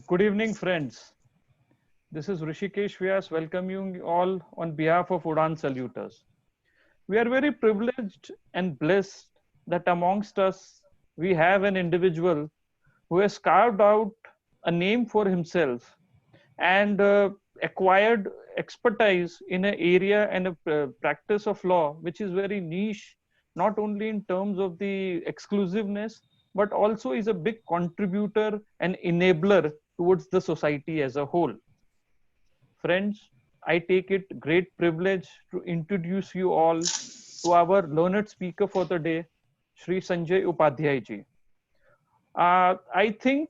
Good evening, friends. This is Rishikesh Vyas welcoming you all on behalf of Udan Saluters. We are very privileged and blessed that amongst us we have an individual who has carved out a name for himself and acquired expertise in an area and a practice of law which is very niche, not only in terms of the exclusiveness, but also is a big contributor and enabler towards the society as a whole. Friends, I take it great privilege to introduce you all to our learned speaker for the day, Shri Sanjay Upadhyay ji. I think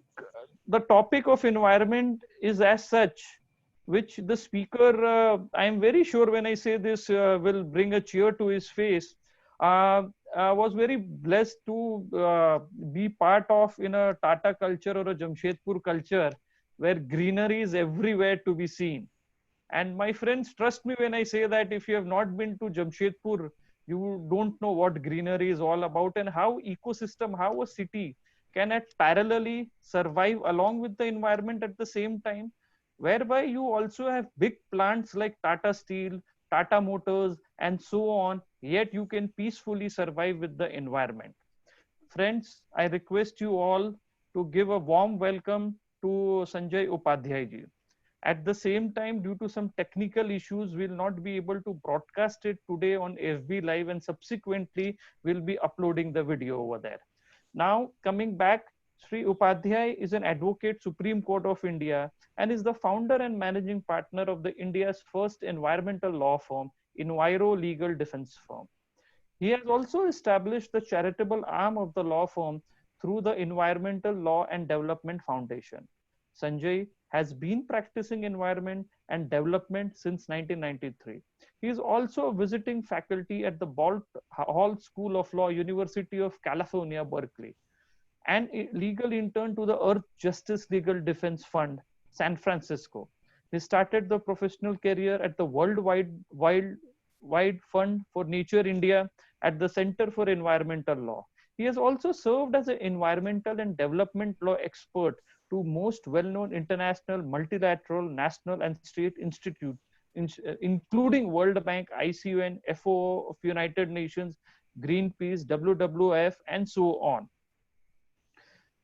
the topic of environment is as such, which the speaker, I am very sure when I say this, will bring a cheer to his face. I was very blessed to be part of in a Tata culture or a Jamshedpur culture where greenery is everywhere to be seen. And my friends, trust me when I say that if you have not been to Jamshedpur, you don't know what greenery is all about and how ecosystem, how a city can at parallelly survive along with the environment at the same time, whereby you also have big plants like Tata Steel, Tata Motors, and so on, yet you can peacefully survive with the environment. Friends, I request you all to give a warm welcome to Sanjay Upadhyay ji. At the same time, due to some technical issues, we'll not be able to broadcast it today on FB Live, and subsequently we'll be uploading the video over there. Now, coming back, Sri Upadhyay is an advocate, Supreme Court of India, and is the founder and managing partner of the India's first environmental law firm, Enviro Legal Defense Firm. He has also established the charitable arm of the law firm through the Environmental Law and Development Foundation. Sanjay has been practicing environment and development since 1993. He is also a visiting faculty at the Balt Hall School of Law, University of California, Berkeley, and a legal intern to the Earth Justice Legal Defense Fund, San Francisco. He started the professional career at the Wide Fund for Nature India at the Center for Environmental Law. He has also served as an environmental and development law expert to most well-known international, multilateral, national, and state institutes, including World Bank, ICUN, FOO of United Nations, Greenpeace, WWF, and so on.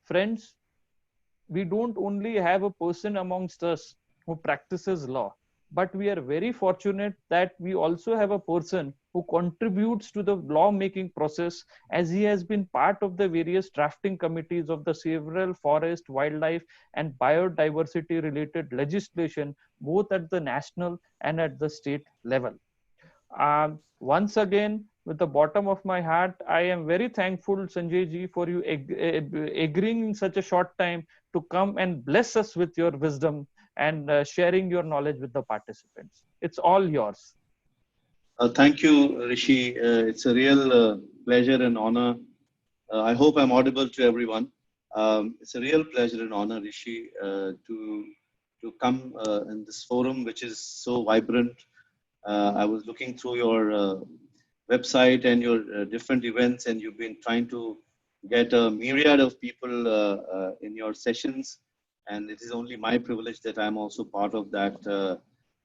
Friends, we don't only have a person amongst us who practices law, but we are very fortunate that we also have a person who contributes to the lawmaking process, as he has been part of the various drafting committees of the several forest, wildlife, and biodiversity related legislation, both at the national and at the state level. Once again, with the bottom of my heart, I am very thankful, Sanjay ji, for you agreeing in such a short time to come and bless us with your wisdom and sharing your knowledge with the participants. It's all yours. Thank you, Rishi. It's a real pleasure and honor. I hope I'm audible to everyone. It's a real pleasure and honor, Rishi, to come in this forum, which is so vibrant. I was looking through your website and your different events, and you've been trying to get a myriad of people in your sessions. And it is only my privilege that I'm also part of that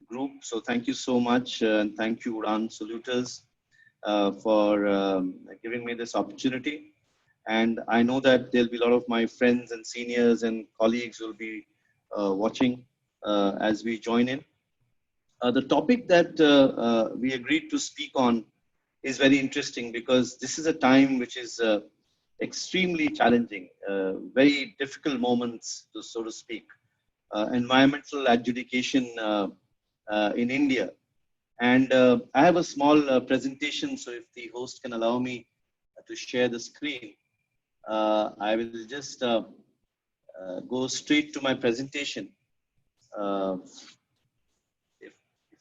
group. So thank you so much. And thank you, Udan Saluters, for giving me this opportunity. And I know that there'll be a lot of my friends and seniors and colleagues will be watching as we join in. The topic that we agreed to speak on is very interesting because this is a time which is extremely challenging, very difficult moments, so to speak. Environmental adjudication in India. And I have a small presentation, so if the host can allow me to share the screen, I will just go straight to my presentation. If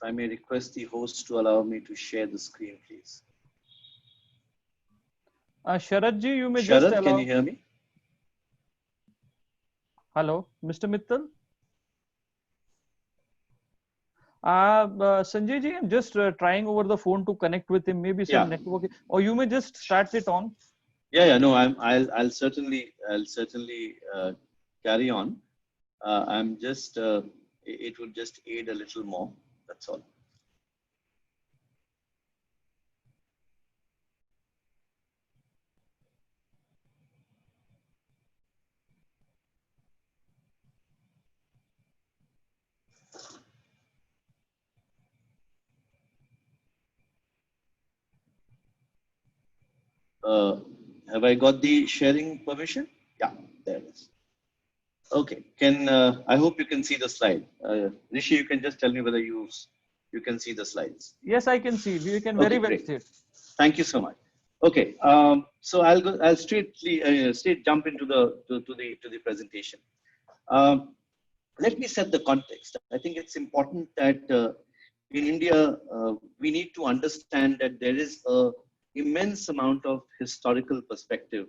I may request the host to allow me to share the screen, please. Sharad ji, you may just Sharad, allow. can you hear me? Hello, Mr. Mittal. Sanjay ji, I'm just trying over the phone to connect with him. Maybe some network, or you may just start it on. Yeah. No, I'll certainly carry on. I'm just, it would just aid a little more. That's all. Uh, have I got the sharing permission? Yeah, there it is. Okay. I hope you can see the slide. Rishi, you can just tell me whether you can see the slides. Yes, I can see. We can Okay, very well great. see it. Thank you so much. Okay, so I'll straight jump into the presentation. Um, Let me set the context. I think it's important that in India we need to understand that there is a immense amount of historical perspective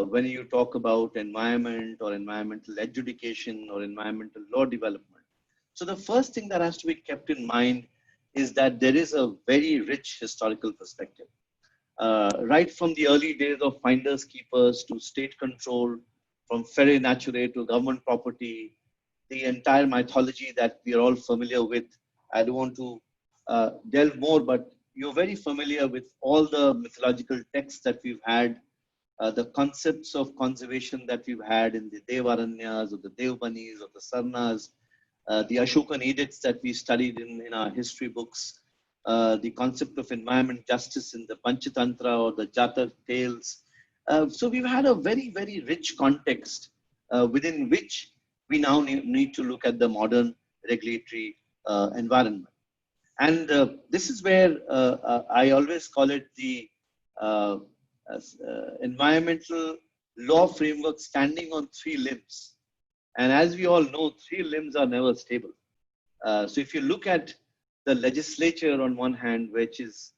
when you talk about environment or environmental adjudication or environmental law development. So the first thing that has to be kept in mind is that there is a very rich historical perspective. Right from the early days of finders keepers to state control, from ferry naturae to government property, the entire mythology that we are all familiar with. I don't want to delve more, but you're very familiar with all the mythological texts that we've had, the concepts of conservation that we've had in the Devaranyas or the Devbanis or the Sarnas, the Ashokan edicts that we studied in our history books, the concept of environment justice in the Panchatantra or the Jatak tales. So we've had a very, very rich context within which we now need to look at the modern regulatory environment. And this is where I always call it the uh, environmental law framework standing on three limbs. And as we all know, three limbs are never stable. So if you look at the legislature on one hand, which is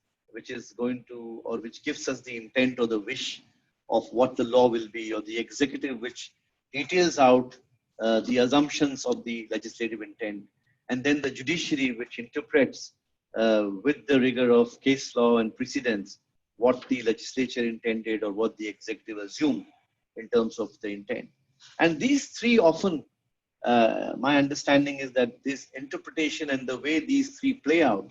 going to, or which gives us the intent or the wish of what the law will be, or the executive which details out the assumptions of the legislative intent, and then the judiciary which interprets with the rigor of case law and precedents what the legislature intended or what the executive assumed in terms of the intent. And these three often my understanding is that this interpretation and the way these three play out,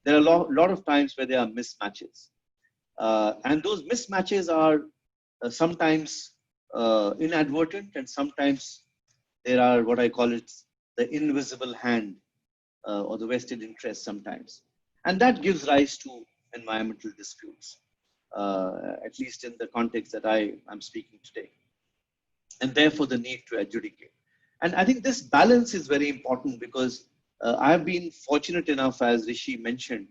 there are lot of times where there are mismatches. And those mismatches are sometimes inadvertent, and sometimes there are what I call it the invisible hand or the vested interest sometimes. And that gives rise to environmental disputes, at least in the context that I'm speaking today, and therefore the need to adjudicate. And I think this balance is very important because I've been fortunate enough, as Rishi mentioned,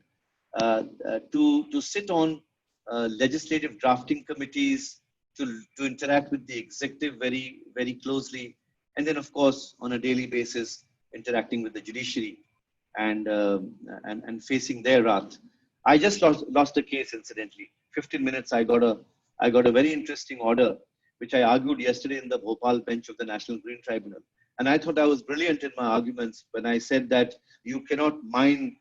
to sit on legislative drafting committees, to interact with the executive very, very closely, and then, of course, on a daily basis, interacting with the judiciary and facing their wrath. I just lost a case, incidentally. 15 minutes, I got a very interesting order which I argued yesterday in the Bhopal bench of the National Green Tribunal. And I thought I was brilliant in my arguments when I said that you cannot mine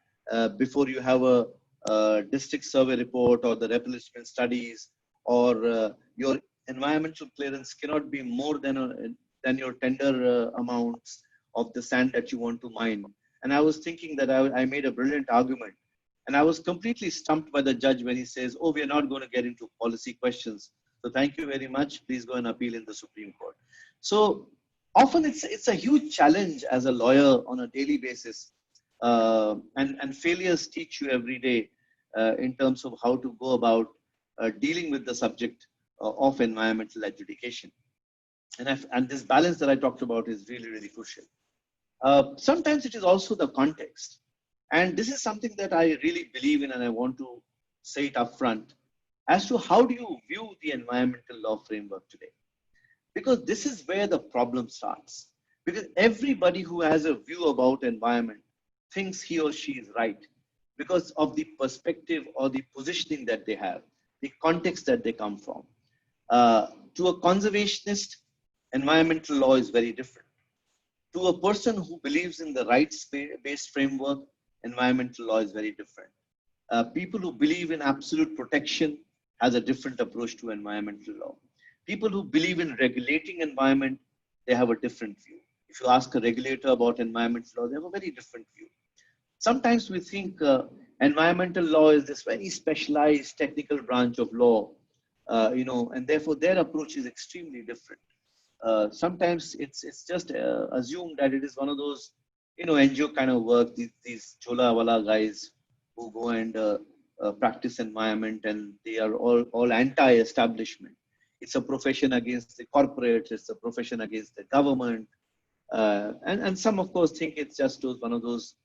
before you have a district survey report or the replenishment studies, or your environmental clearance cannot be more than your tender amounts of the sand that you want to mine. And I was thinking that I made a brilliant argument. And I was completely stumped by the judge when he says, "Oh, we are not going to get into policy questions. So thank you very much. Please go and appeal in the Supreme Court." So often it's a huge challenge as a lawyer on a daily basis, and failures teach you every day in terms of how to go about dealing with the subject of environmental adjudication. And this balance that I talked about is really, really crucial. Sometimes it is also the context. And this is something that I really believe in, and I want to say it up front as to how do you view the environmental law framework today? Because this is where the problem starts. Because everybody who has a view about environment thinks he or she is right because of the perspective or the positioning that they have, the context that they come from. To a conservationist, environmental law is very different. To a person who believes in the rights-based framework, environmental law is very different. People who believe in absolute protection has a different approach to environmental law. People who believe in regulating environment, they have a different view. If you ask a regulator about environmental law, they have a very different view. Sometimes we think environmental law is this very specialized technical branch of law, and therefore their approach is extremely different. Sometimes it's just assumed that it is one of those, NGO kind of work, these chola wala guys who go and practice environment, and they are all anti-establishment. It's a profession against the corporates, it's a profession against the government. And some, of course, think it's just one of those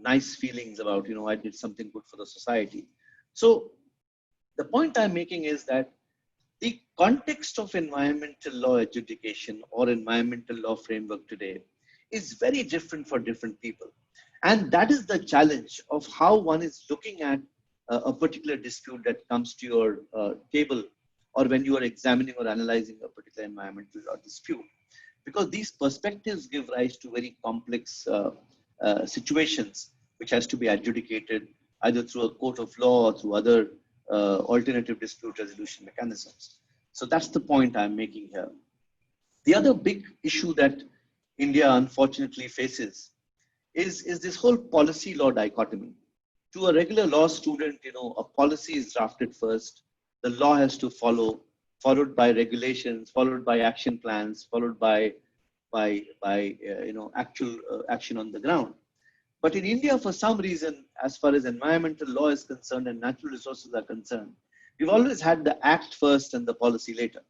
nice feelings about, I did something good for the society. So the point I'm making is that the context of environmental law adjudication or environmental law framework today is very different for different people. And that is the challenge of how one is looking at a particular dispute that comes to your table, or when you are examining or analyzing a particular environmental law dispute. Because these perspectives give rise to very complex situations which has to be adjudicated either through a court of law or through other alternative dispute resolution mechanisms. So that's the point I'm making here. The other big issue that India unfortunately faces is this whole policy law dichotomy. To a regular law student, a policy is drafted first, the law has to follow, followed by regulations, followed by action plans, followed by actual action on the ground. But in India, for some reason, as far as environmental law is concerned and natural resources are concerned, we've always had the act first and the policy later.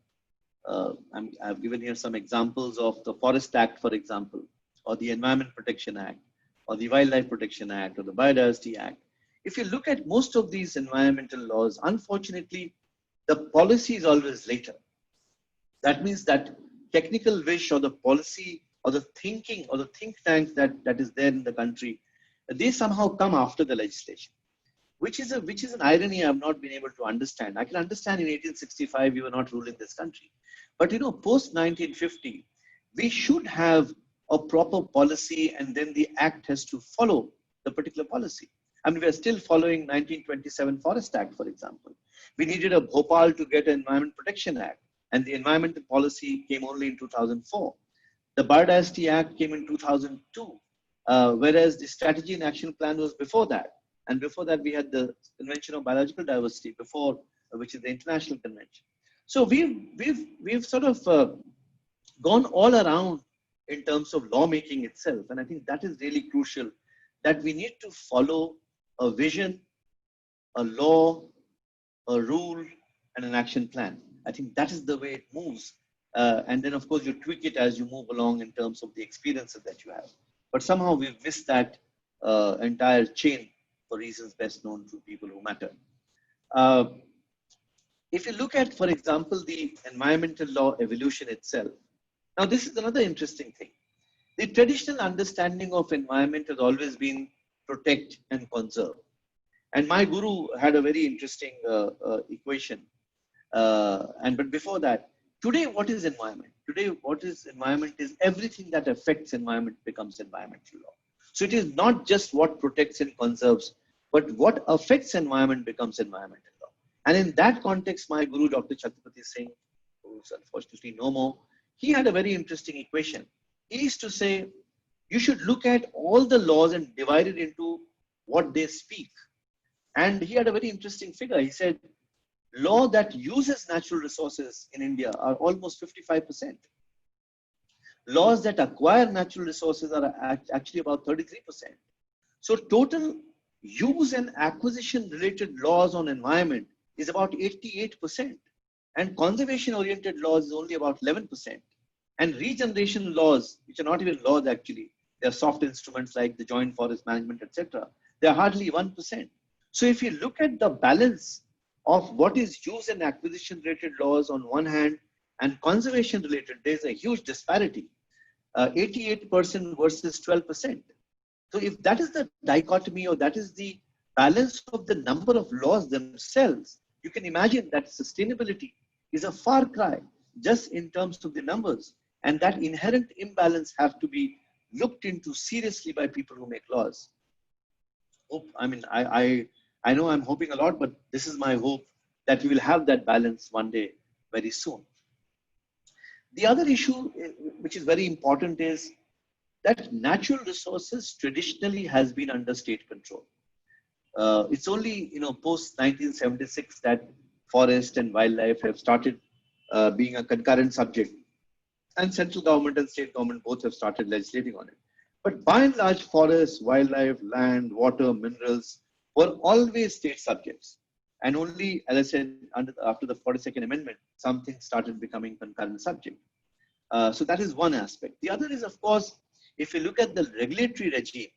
I've given here some examples of the Forest Act, for example, or the Environment Protection Act, or the Wildlife Protection Act, or the Biodiversity Act. If you look at most of these environmental laws, unfortunately, the policy is always later. That means that technical wish or the policy or the thinking or the think tank that is there in the country, they somehow come after the legislation, which is an irony I've not been able to understand. I can understand in 1865 we were not ruling this country, but post 1950 we should have a proper policy, and then the act has to follow the particular policy. I mean, we are still following 1927 Forest Act, for example. We needed a Bhopal to get an Environment Protection Act, and the environmental policy came only in 2004. The Biodiversity Act came in 2002, whereas the Strategy and Action Plan was before that. And before that, we had the Convention on Biological Diversity, which is the international convention. So we've sort of gone all around in terms of lawmaking itself, and I think that is really crucial. That we need to follow a vision, a law, a rule, and an action plan. I think that is the way it moves. And then, of course, you tweak it as you move along in terms of the experiences that you have. But somehow we've missed that entire chain for reasons best known to people who matter. If you look at, for example, the environmental law evolution itself, now this is another interesting thing. The traditional understanding of environment has always been protect and conserve. And my guru had a very interesting equation. But before that, today, what is environment? Today, what is environment is everything that affects environment becomes environmental law. So it is not just what protects and conserves, but what affects environment becomes environmental law. And in that context, my guru, Dr. Chhatrapati Singh, who is unfortunately no more, he had a very interesting equation. He used to say, you should look at all the laws and divide it into what they speak. And he had a very interesting figure. He said, law that uses natural resources in India are almost 55%. Laws that acquire natural resources are actually about 33%. So total use and acquisition related laws on environment is about 88%. And conservation oriented laws is only about 11%. And regeneration laws, which are not even laws actually, they're soft instruments like the joint forest management, etc. They're hardly 1%. So if you look at the balance of what is use and acquisition related laws on one hand and conservation related, there's a huge disparity, 88% versus 12%. So if that is the dichotomy or that is the balance of the number of laws themselves, you can imagine that sustainability is a far cry just in terms of the numbers. And that inherent imbalance have to be looked into seriously by people who make laws. I know I'm hoping a lot, but this is my hope that we will have that balance one day very soon. The other issue, which is very important, is that natural resources traditionally has been under state control. It's only, post 1976 that forest and wildlife have started being a concurrent subject, and central government and state government both have started legislating on it. But by and large, forests, wildlife, land, water, minerals were always state subjects. And only, as I said, after the 42nd Amendment, something started becoming concurrent subject. So that is one aspect. The other is, of course, if you look at the regulatory regime,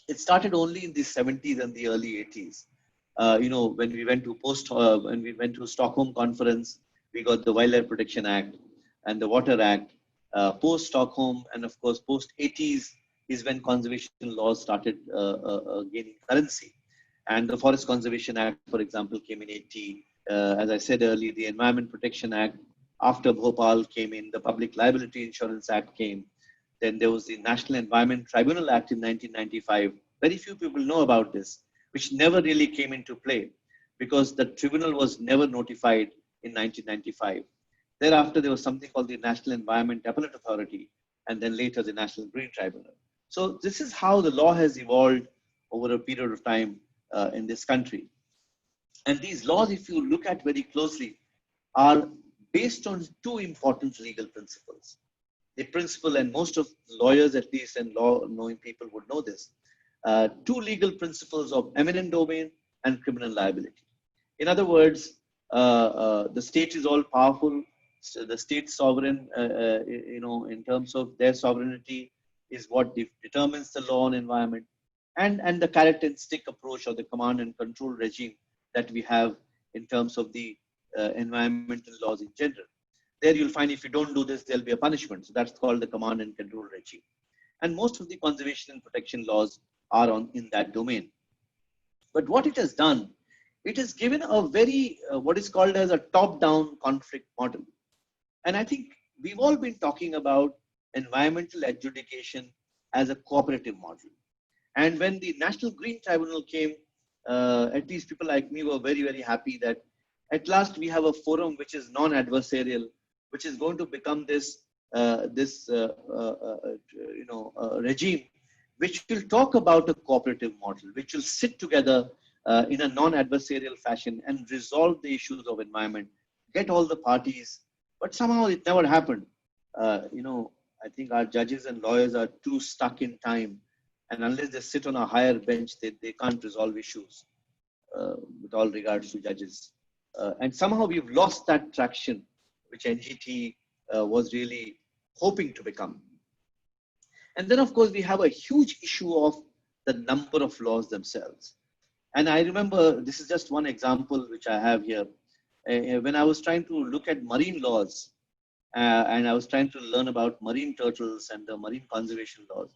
it started only in the 70s and the early 80s. When when we went to Stockholm Conference, we got the Wildlife Protection Act and the Water Act. Post Stockholm and of course post 80s is when conservation laws started gaining currency. And the Forest Conservation Act, for example, came in 80. As I said earlier, the Environment Protection Act after Bhopal came in, the Public Liability Insurance Act came. Then there was the National Environment Tribunal Act in 1995. Very few people know about this, which never really came into play because the tribunal was never notified in 1995. Thereafter, there was something called the National Environment Appellate Authority, and then later the National Green Tribunal. So this is how the law has evolved over a period of time in this country. And these laws, if you look at very closely, are based on two important legal principles. The principle, and most of lawyers at least and law knowing people would know this, two legal principles of eminent domain and criminal liability. In other words, the state is all powerful. So the state sovereign, in terms of their sovereignty is what determines the law on environment, and the carrot and stick approach or the command and control regime that we have in terms of the environmental laws in general. There you'll find if you don't do this, there'll be a punishment. So that's called the command and control regime. And most of the conservation and protection laws are in that domain. But what it has done, it has given a very, what is called as a top-down conflict model. And I think we've all been talking about environmental adjudication as a cooperative model. And when the National Green Tribunal came, at least people like me were very, very happy that at last we have a forum which is non-adversarial, which is going to become this regime, which will talk about a cooperative model, which will sit together in a non-adversarial fashion and resolve the issues of environment, get all the parties. But somehow it never happened. I think our judges and lawyers are too stuck in time, and unless they sit on a higher bench, they can't resolve issues with all regards to judges. And somehow we've lost that traction, which NGT was really hoping to become. And then, of course, we have a huge issue of the number of laws themselves. And I remember, this is just one example which I have here. When I was trying to look at marine laws, and I was trying to learn about marine turtles and the marine conservation laws,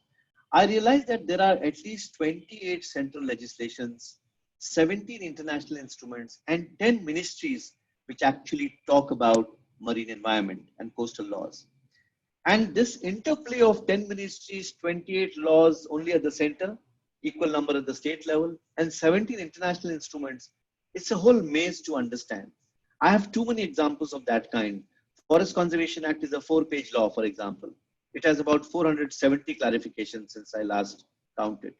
I realized that there are at least 28 central legislations, 17 international instruments, and 10 ministries which actually talk about marine environment and coastal laws. And this interplay of 10 ministries, 28 laws only at the center, equal number at the state level, and 17 international instruments, it's a whole maze to understand. I have too many examples of that kind. Forest Conservation Act is a 4-page law, for example. It has about 470 clarifications since I last counted.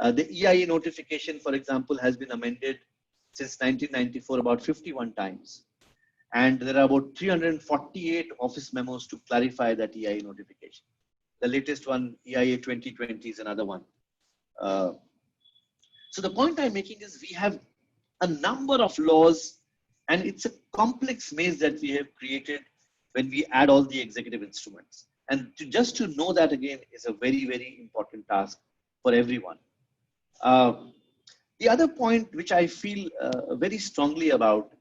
The EIA notification, for example, has been amended since 1994 about 51 times. And there are about 348 office memos to clarify that EIA notification. The latest one, EIA 2020, is another one. So the point I'm making is we have a number of laws, and it's a complex maze that we have created when we add all the executive instruments. And just to know that again is a very, very important task for everyone. The other point which I feel very strongly about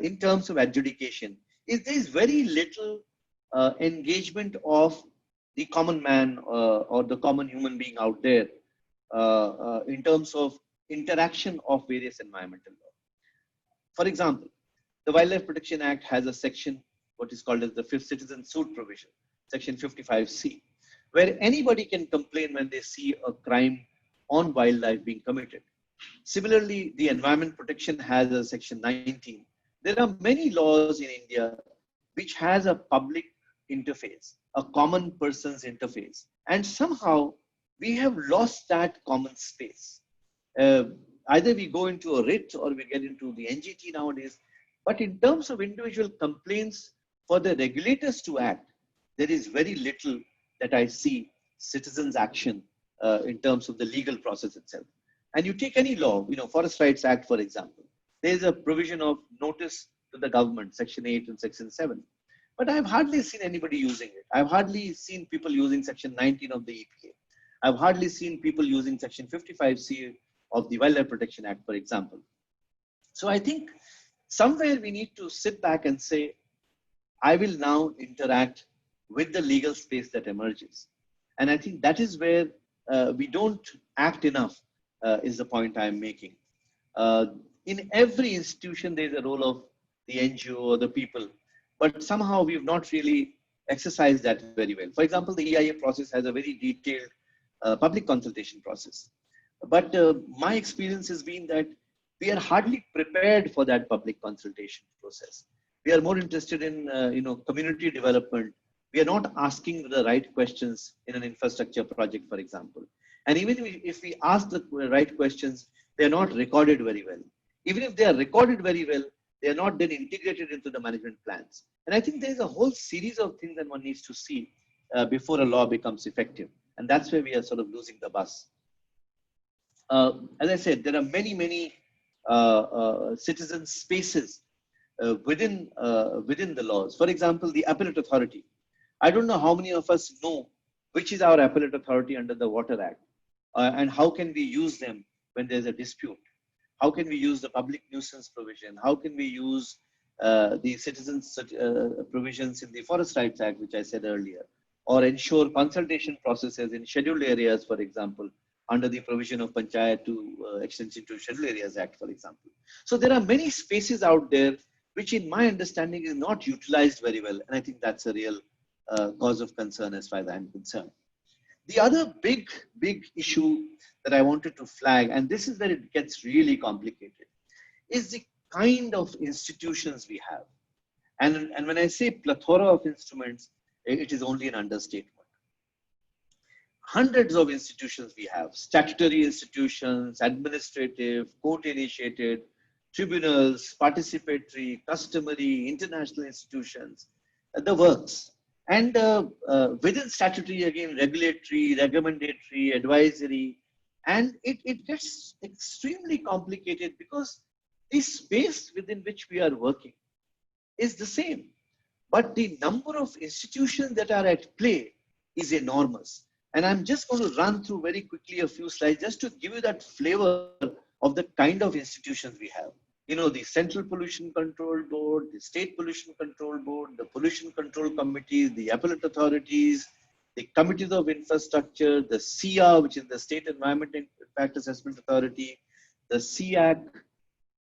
in terms of adjudication is there is very little engagement of the common man or the common human being out there in terms of interaction of various environmental law. For example, the Wildlife Protection Act has a section, what is called as the Fifth Citizen Suit Provision, Section 55C, where anybody can complain when they see a crime on wildlife being committed. Similarly, the Environment Protection has a Section 19. There are many laws in India which has a public interface, a common person's interface, And somehow we have lost that common space. Uh, Either we go into a writ or we get into the NGT nowadays. But in terms of individual complaints for the regulators to act, there is very little that I see citizens' action in terms of the legal process itself. And you take any law, Forest Rights Act, for example, there is a provision of notice to the government, Section 8 and Section 7. But I've hardly seen anybody using it. I've hardly seen people using Section 19 of the EPA. I've hardly seen people using Section 55C of the Wildlife Protection Act, for example. So I think somewhere we need to sit back and say, I will now interact with the legal space that emerges. And I think that is where we don't act enough, is the point I'm making. In every institution, there's a role of the NGO or the people, but somehow we've not really exercised that very well. For example, the EIA process has a very detailed public consultation process. But my experience has been that we are hardly prepared for that public consultation process. We are more interested in community development. We are not asking the right questions in an infrastructure project, for example. And even if we ask the right questions, they are not recorded very well. Even if they are recorded very well, they are not then integrated into the management plans. And I think there is a whole series of things that one needs to see before a law becomes effective. And that's where we are sort of losing the bus. As I said, there are many citizen spaces within the laws. For example, the appellate authority. I don't know how many of us know which is our appellate authority under the Water Act, and how can we use them when there's a dispute. How can we use the public nuisance provision? How can we use the citizens provisions in the Forest Rights Act, which I said earlier, or ensure consultation processes in scheduled areas, for example, under the provision of Panchayat to Extension to Scheduled Areas Act, for example. So there are many spaces out there which, in my understanding, is not utilized very well, and I think that's a real cause of concern as far as I'm concerned. The other big issue that I wanted to flag, and this is where it gets really complicated, is the kind of institutions we have. And when I say plethora of instruments, it is only an understatement. Hundreds of institutions we have, statutory institutions, administrative, court-initiated, tribunals, participatory, customary, international institutions, the works. And within statutory, again, regulatory, recommendatory, advisory, and it gets extremely complicated because the space within which we are working is the same. But the number of institutions that are at play is enormous. And I'm just going to run through very quickly a few slides just to give you that flavor of the kind of institutions we have. The Central Pollution Control Board, the State Pollution Control Board, the Pollution Control Committees, the appellate authorities, the Committees of Infrastructure, the SEA, which is the State Environment Impact Assessment Authority, the SEAC,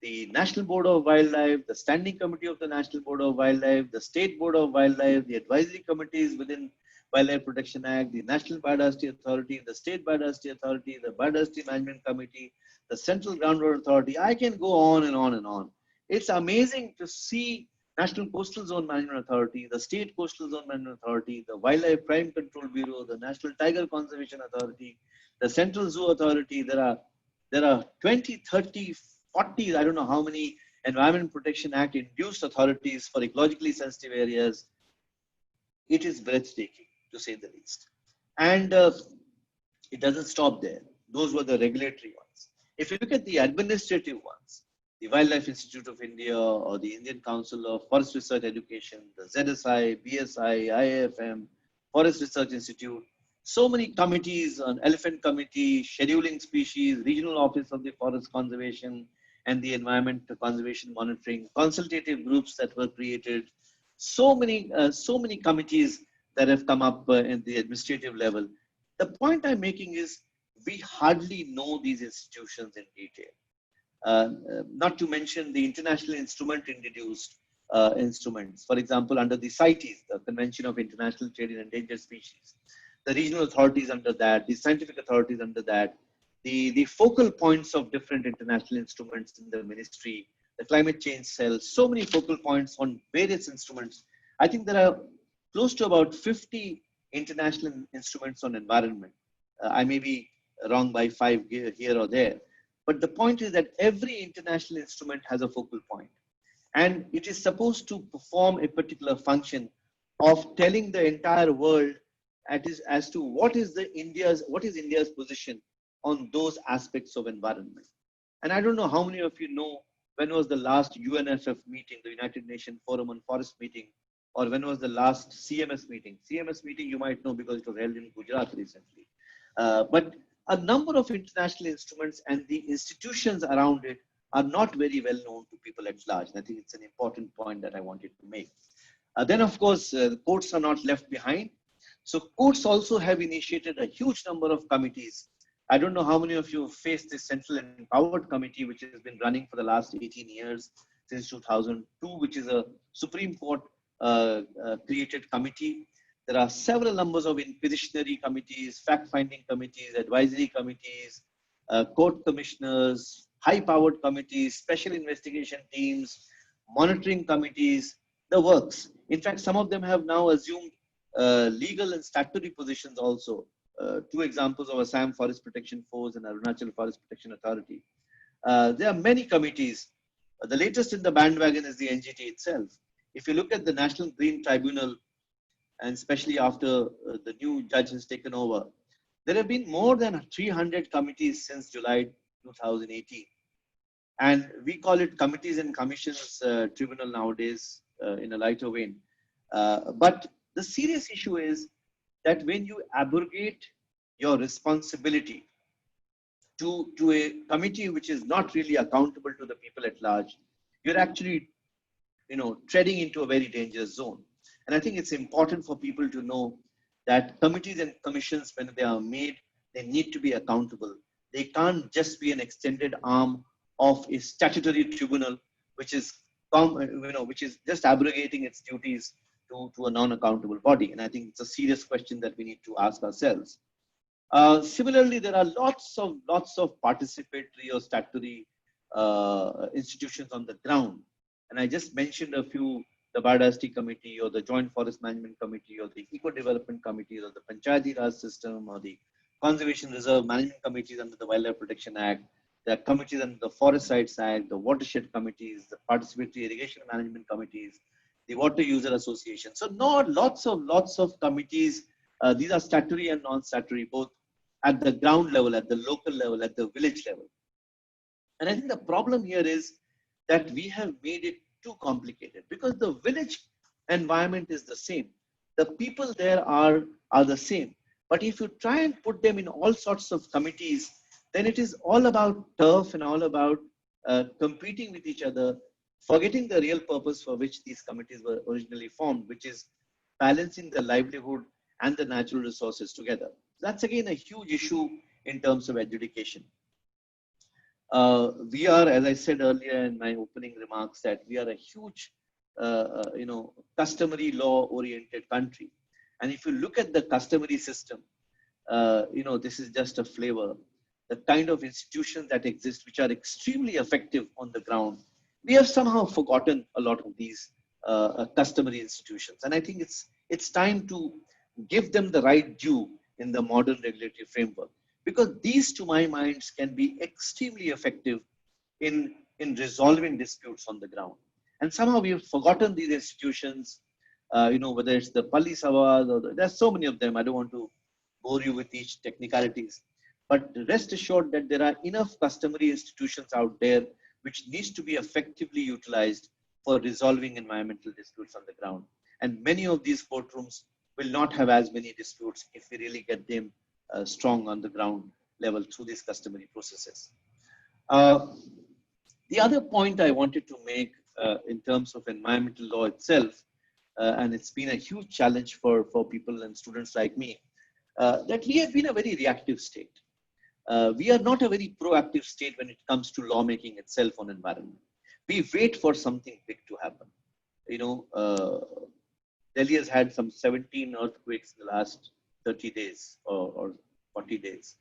the National Board of Wildlife, the Standing Committee of the National Board of Wildlife, the State Board of Wildlife, the advisory committees within Wildlife Protection Act, the National Biodiversity Authority, the State Biodiversity Authority, the Biodiversity Management Committee, the Central Groundwater Authority. I can go on and on and on. It's amazing to see National Coastal Zone Management Authority, the State Coastal Zone Management Authority, the Wildlife Crime Control Bureau, the National Tiger Conservation Authority, the Central Zoo Authority. There are 20, 30, 40, I don't know how many Environment Protection Act induced authorities for ecologically sensitive areas. It is breathtaking, to say the least. And it doesn't stop there. Those were the regulatory ones. If you look at the administrative ones, the Wildlife Institute of India or the Indian Council of Forest Research Education, the ZSI, BSI, IAFM, Forest Research Institute, so many committees, an elephant committee, scheduling species, regional office of the forest conservation and the environment conservation monitoring, consultative groups that were created, so many committees that have come up in the administrative level. The point I'm making is we hardly know these institutions in detail. Not to mention the international instrument introduced instruments. For example, under the CITES, the Convention of International Trade in Endangered Species, the regional authorities under that, the scientific authorities under that, the focal points of different international instruments in the ministry, the climate change cell, so many focal points on various instruments. I think there are close to about 50 international instruments on environment. I may be wrong by 5 here or there, but the point is that every international instrument has a focal point, and it is supposed to perform a particular function of telling the entire world as to what is India's position on those aspects of environment. And I don't know how many of you know when was the last UNFF meeting, the United Nations Forum on Forest meeting, or when was the last CMS meeting. CMS meeting you might know because it was held in Gujarat recently. But a number of international instruments and the institutions around it are not very well known to people at large. And I think it's an important point that I wanted to make. Then, of course, the courts are not left behind. So courts also have initiated a huge number of committees. I don't know how many of you have faced this Central Empowered Committee, which has been running for the last 18 years, since 2002, which is a Supreme Court created committee. There are several numbers of inquisitionary committees, fact-finding committees, advisory committees, court commissioners, high-powered committees, special investigation teams, monitoring committees, the works. In fact, some of them have now assumed legal and statutory positions also. 2 examples of Assam Forest Protection Force and Arunachal Forest Protection Authority. There are many committees. The latest in the bandwagon is the NGT itself. If you look at the National Green Tribunal, and especially after the new judge has taken over, there have been more than 300 committees since July 2018. And we call it Committees and Commissions Tribunal nowadays in a lighter vein. But the serious issue is that when you abrogate your responsibility to a committee which is not really accountable to the people at large, you're actually treading into a very dangerous zone. And I think it's important for people to know that committees and commissions, when they are made, they need to be accountable. They can't just be an extended arm of a statutory tribunal, which is just abrogating its duties to a non-accountable body. And I think it's a serious question that we need to ask ourselves. Similarly, there are lots of participatory or statutory institutions on the ground. And I just mentioned a few, the Biodiversity Committee or the Joint Forest Management Committee or the Eco Development Committee or the Panchayati Raj system or the Conservation Reserve Management Committees under the Wildlife Protection Act. There are committees under the Forest Rights Act, the Watershed Committees, the Participatory Irrigation Management Committees, the Water User Association. So lots of committees. These are statutory and non-statutory, both at the ground level, at the local level, at the village level. And I think the problem here is that we have made it too complicated, because the village environment is the same. The people there are the same. But if you try and put them in all sorts of committees, then it is all about turf and all about competing with each other, forgetting the real purpose for which these committees were originally formed, which is balancing the livelihood and the natural resources together. That's again a huge issue in terms of adjudication. We are, as I said earlier in my opening remarks, that we are a huge, customary law-oriented country. And if you look at the customary system, this is just a flavor. The kind of institutions that exist, which are extremely effective on the ground, we have somehow forgotten a lot of these customary institutions. And I think it's time to give them the right due in the modern regulatory framework, because these, to my mind, can be extremely effective in resolving disputes on the ground. And somehow we have forgotten these institutions, whether it's the Palli Savas or there's so many of them. I don't want to bore you with each technicalities, but rest assured that there are enough customary institutions out there which needs to be effectively utilized for resolving environmental disputes on the ground. And many of these courtrooms will not have as many disputes if we really get them strong on the ground level through these customary processes. The other point I wanted to make in terms of environmental law itself, and it's been a huge challenge for people and students like me, that we have been a very reactive state. We are not a very proactive state when it comes to lawmaking itself on environment. We wait for something big to happen. Delhi has had some 17 earthquakes in the last 30 days or 40 days.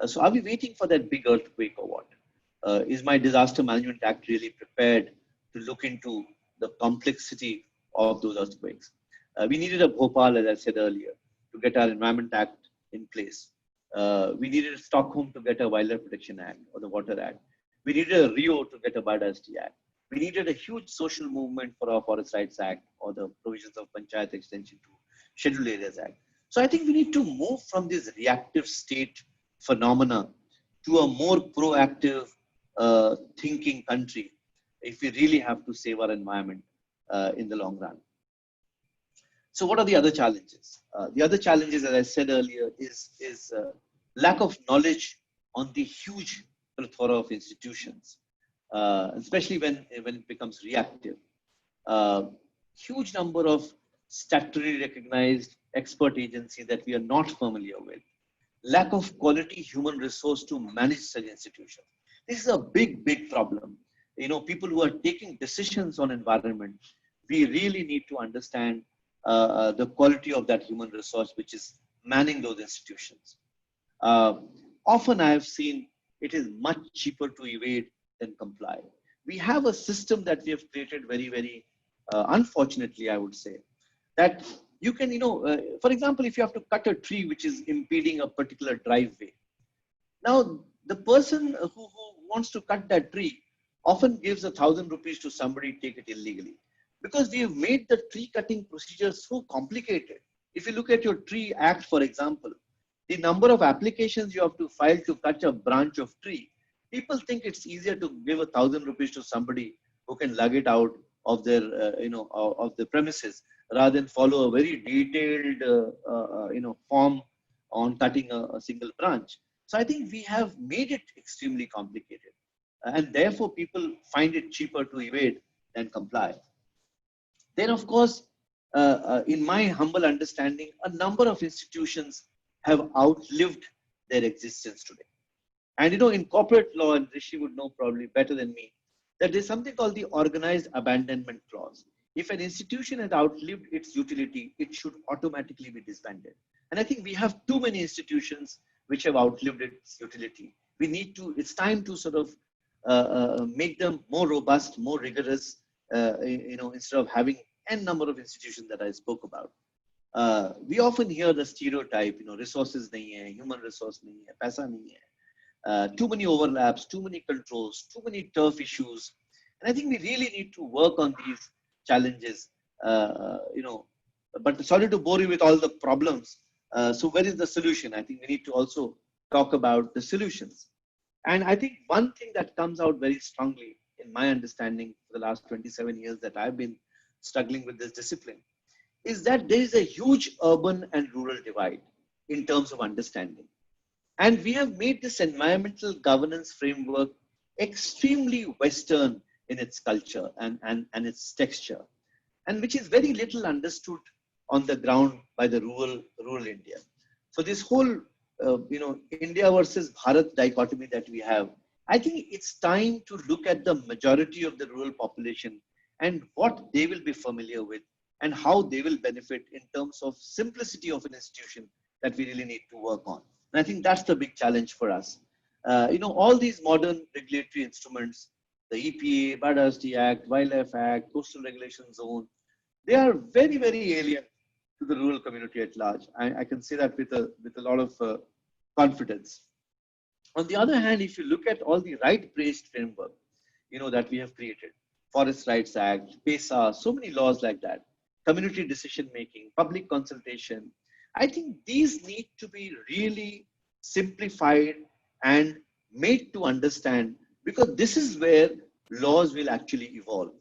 So are we waiting for that big earthquake or what? Is my Disaster Management Act really prepared to look into the complexity of those earthquakes? We needed a Bhopal, as I said earlier. to get our Environment Act in place. We needed Stockholm to get a Wildlife Protection Act or the Water Act. We needed a Rio to get a Biodiversity Act. We needed a huge social movement for our Forest Rights Act or the provisions of Panchayat Extension to Scheduled Areas Act. So I think we need to move from this reactive state phenomena to a more proactive thinking country if we really have to save our environment in the long run. So what are the other challenges? The other challenges, as I said earlier, is lack of knowledge on the huge plethora of institutions, especially when it becomes reactive. Huge number of statutorily recognized expert agencies that we are not familiar with. Lack of quality human resource to manage such institutions. This is a big, big problem. People who are taking decisions on environment, we really need to understand the quality of that human resource which is manning those institutions. Often I have seen it is much cheaper to evade than comply. We have a system that we have created very, very unfortunately, I would say, that you can, for example, if you have to cut a tree which is impeding a particular driveway. Now, the person who wants to cut that tree often gives 1,000 rupees to somebody to take it illegally, because we have made the tree cutting procedure so complicated. If you look at your tree act, for example, the number of applications you have to file to cut a branch of tree, people think it's easier to give 1,000 rupees to somebody who can lug it out of their, of the premises, rather than follow a very detailed, form on cutting a single branch. So I think we have made it extremely complicated, and therefore people find it cheaper to evade than comply. Then, of course, in my humble understanding, a number of institutions have outlived their existence today. And in corporate law, and Rishi would know probably better than me, that there's something called the organized abandonment clause. If an institution has outlived its utility, it should automatically be disbanded. And I think we have too many institutions which have outlived its utility. It's time to sort of make them more robust, more rigorous, instead of having n number of institutions that I spoke about. We often hear the stereotype, resources nahi hai, human resource nahi hai, paisa nahi hai, too many overlaps, too many controls, too many turf issues. And I think we really need to work on these challenges, but sorry to bore you with all the problems. So where is the solution? I think we need to also talk about the solutions. And I think one thing that comes out very strongly in my understanding for the last 27 years that I've been struggling with this discipline is that there is a huge urban and rural divide in terms of understanding. And we have made this environmental governance framework extremely Western in its culture and its texture, and which is very little understood on the ground by the rural India. So this whole, India versus Bharat dichotomy that we have, I think it's time to look at the majority of the rural population and what they will be familiar with and how they will benefit in terms of simplicity of an institution that we really need to work on. And I think that's the big challenge for us. All these modern regulatory instruments, the EPA, Biodiversity Act, Wildlife Act, Coastal Regulation Zone, they are very, very alien to the rural community at large. I can say that with a lot of confidence. On the other hand, if you look at all the right-based framework, that we have created, Forest Rights Act, PESA, so many laws like that, community decision-making, public consultation, I think these need to be really simplified and made to understand, because this is where laws will actually evolve.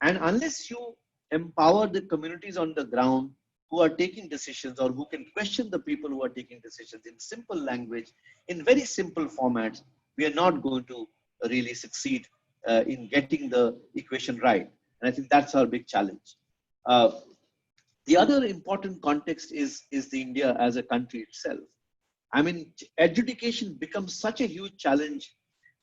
And unless you empower the communities on the ground who are taking decisions or who can question the people who are taking decisions in simple language, in very simple formats, we are not going to really succeed in getting the equation right. And I think that's our big challenge. The other important context is the India as a country itself. I mean, adjudication becomes such a huge challenge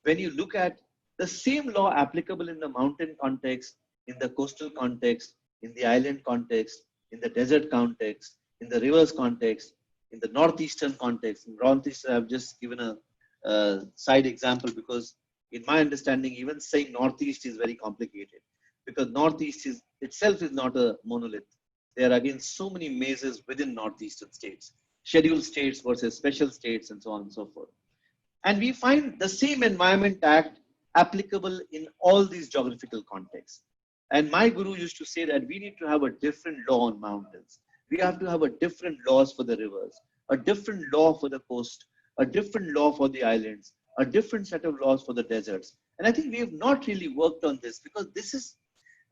when you look at the same law applicable in the mountain context, in the coastal context, in the island context, in the desert context, in the rivers context, in the northeastern context. In northeastern, I've just given a side example because in my understanding, even saying northeast is very complicated because northeast itself is not a monolith. There are again so many mazes within northeastern states, scheduled states versus special states, and so on and so forth. And we find the same Environment Act applicable in all these geographical contexts. And my guru used to say that we need to have a different law on mountains. We have to have a different laws for the rivers, a different law for the coast, a different law for the islands, a different set of laws for the deserts. And I think we have not really worked on this because this is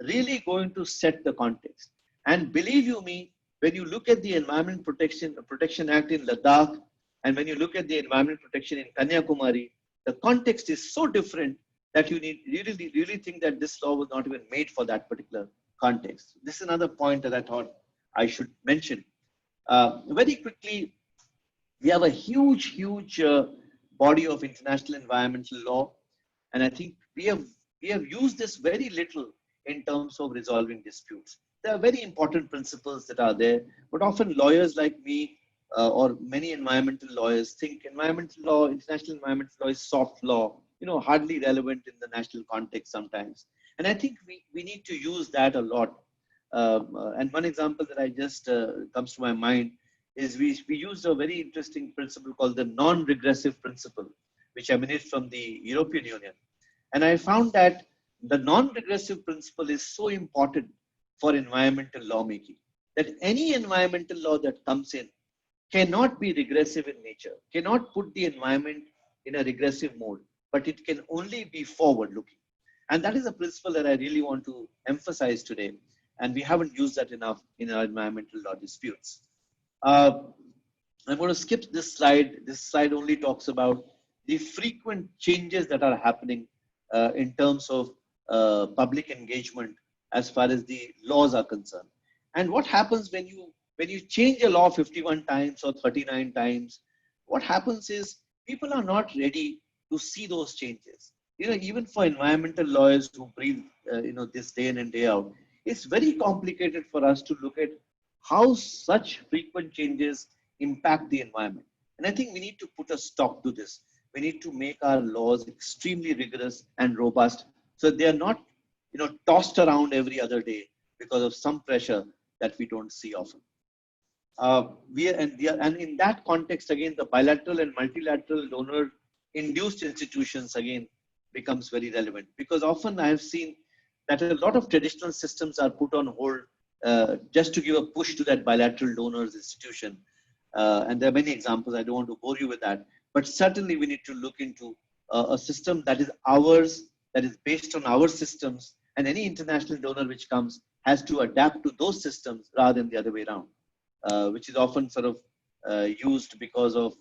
really going to set the context. And believe you me, when you look at the Environment Protection Act in Ladakh, and when you look at the environment protection in Kanyakumari, the context is so different that you need really think that this law was not even made for that particular context. This is another point that I thought I should mention. Very quickly, we have a huge body of international environmental law, and I think we have used this very little in terms of resolving disputes. There are very important principles that are there, but often lawyers like me or many environmental lawyers think environmental law, international environmental law is soft law, hardly relevant in the national context sometimes. And I think we need to use that a lot. And one example that I just comes to my mind is we used a very interesting principle called the non-regressive principle, which emanates from the European Union. And I found that the non-regressive principle is so important for environmental lawmaking, that any environmental law that comes in cannot be regressive in nature, cannot put the environment in a regressive mode, but it can only be forward looking. And that is a principle that I really want to emphasize today. And we haven't used that enough in our environmental law disputes. I'm going to skip this slide. This slide only talks about the frequent changes that are happening in terms of public engagement as far as the laws are concerned. And what happens when you change a law 51 times or 39 times, what happens is people are not ready to see those changes. Even for environmental lawyers who breathe, this day in and day out, it's very complicated for us to look at how such frequent changes impact the environment. And I think we need to put a stop to this. We need to make our laws extremely rigorous and robust so they are not, tossed around every other day because of some pressure that we don't see often. And in that context, again, the bilateral and multilateral donor-induced institutions, again, becomes very relevant. Because often I have seen that a lot of traditional systems are put on hold just to give a push to that bilateral donors institution. And there are many examples, I don't want to bore you with that. But certainly we need to look into a system that is ours, that is based on our systems, and any international donor which comes has to adapt to those systems rather than the other way around. Which is often sort of used because of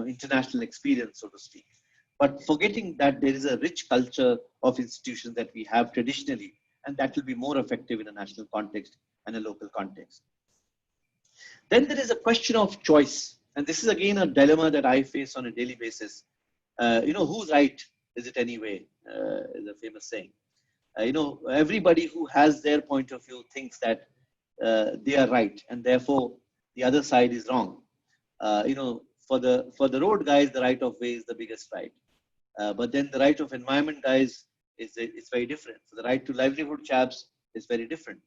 international experience, so to speak. But forgetting that there is a rich culture of institutions that we have traditionally, and that will be more effective in a national context and a local context. Then there is a question of choice. And this is again a dilemma that I face on a daily basis. Who's right is it anyway, is a famous saying. Everybody who has their point of view thinks that they are right, and therefore the other side is wrong. For the road guys, the right of way is the biggest right, but then the right of environment guys is very different. For the right to livelihood chaps is very different,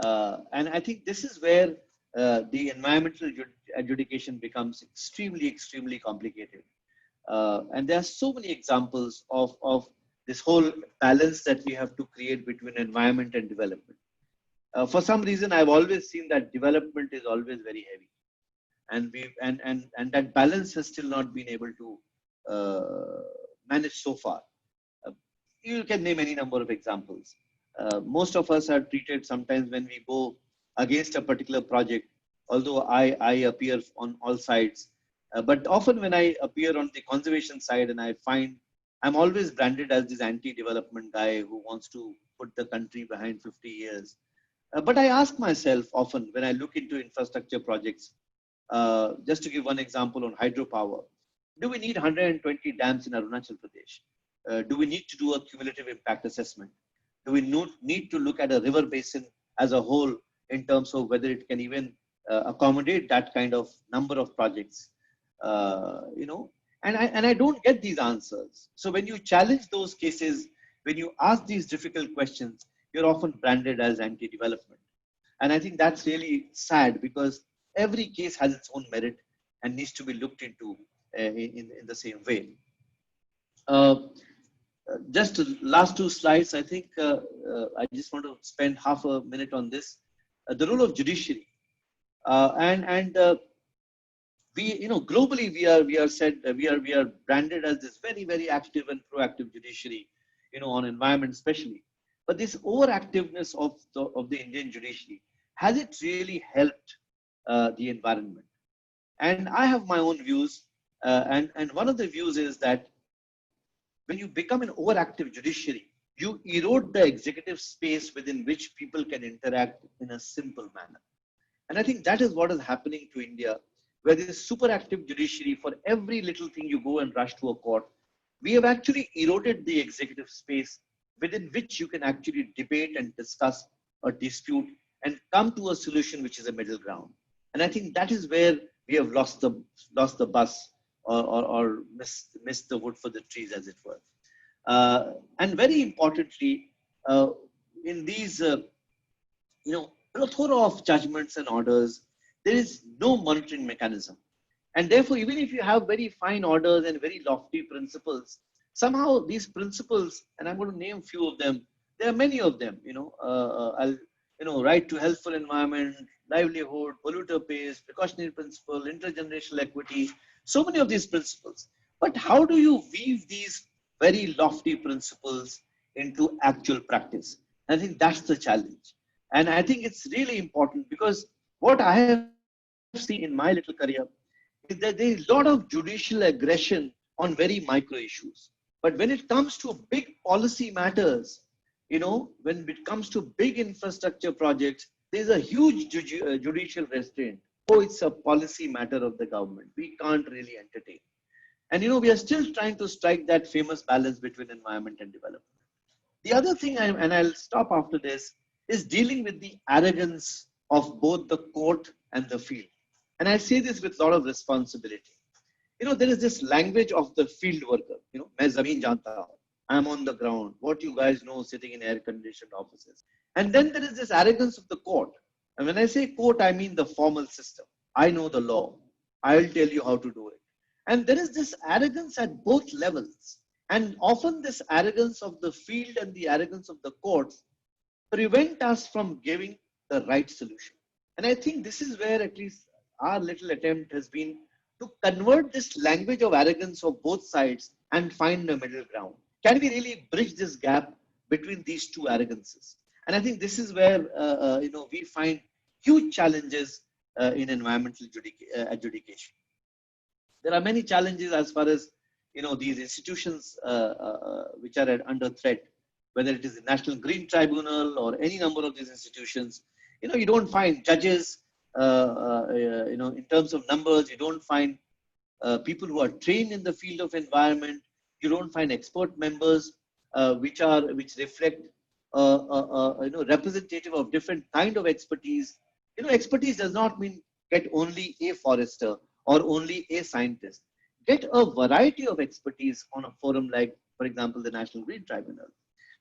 and I think this is where the environmental adjudication becomes extremely complicated. And there are so many examples of this whole balance that we have to create between environment and development. For some reason, I've always seen that development is always very heavy, and that balance has still not been able to manage so far. You can name any number of examples. Most of us are treated sometimes when we go against a particular project, although I appear on all sides. But often when I appear on the conservation side, and I find I'm always branded as this anti-development guy who wants to put the country behind 50 years. But I ask myself often when I look into infrastructure projects, just to give one example on hydropower, do we need 120 dams in Arunachal Pradesh? Do we need to do a cumulative impact assessment? Do we need to look at a river basin as a whole in terms of whether it can even accommodate that kind of number of projects? And I don't get these answers. So when you challenge those cases, when you ask these difficult questions, you're often branded as anti-development. And I think that's really sad because every case has its own merit and needs to be looked into in the same way. Uh, just last two slides, I think I just want to spend half a minute on this. The role of judiciary. And we, globally we are branded as this very, very active and proactive judiciary, on environment especially. But this overactiveness of the Indian judiciary, has it really helped the environment? And I have my own views, and one of the views is that when you become an overactive judiciary, you erode the executive space within which people can interact in a simple manner. And I think that is what is happening to India, where this super active judiciary, for every little thing you go and rush to a court, we have actually eroded the executive space within which you can actually debate and discuss a dispute and come to a solution which is a middle ground. And I think that is where we have lost the bus, or missed the wood for the trees, as it were. And very importantly, in these plethora of judgments and orders, there is no monitoring mechanism. And therefore, even if you have very fine orders and very lofty principles, somehow these principles, and I'm going to name a few of them, there are many of them, right to healthful environment, livelihood, polluter pays, precautionary principle, intergenerational equity, so many of these principles. But how do you weave these very lofty principles into actual practice? I think that's the challenge. And I think it's really important, because what I have seen in my little career is that there is a lot of judicial aggression on very micro issues. But when it comes to big policy matters, when it comes to big infrastructure projects, there's a huge judicial restraint. Oh, it's a policy matter of the government. We can't really entertain. And we are still trying to strike that famous balance between environment and development. The other thing, and I'll stop after this, is dealing with the arrogance of both the court and the field. And I say this with a lot of responsibility. There is this language of the field worker. Main zameen janta hu. I'm on the ground. What you guys know sitting in air-conditioned offices. And then there is this arrogance of the court. And when I say court, I mean the formal system. I know the law. I'll tell you how to do it. And there is this arrogance at both levels. And often this arrogance of the field and the arrogance of the courts prevent us from giving the right solution. And I think this is where at least our little attempt has been to convert this language of arrogance of both sides and find a middle ground. Can we really bridge this gap between these two arrogances? And I think this is where we find huge challenges in environmental adjudication. There are many challenges as far as these institutions which are under threat, whether it is the National Green Tribunal or any number of these institutions. You don't find judges, in terms of numbers. You don't find people who are trained in the field of environment. You don't find expert members which reflect representative of different kind of expertise. Expertise does not mean get only a forester or only a scientist. Get a variety of expertise on a forum like, for example, the National Green Tribunal.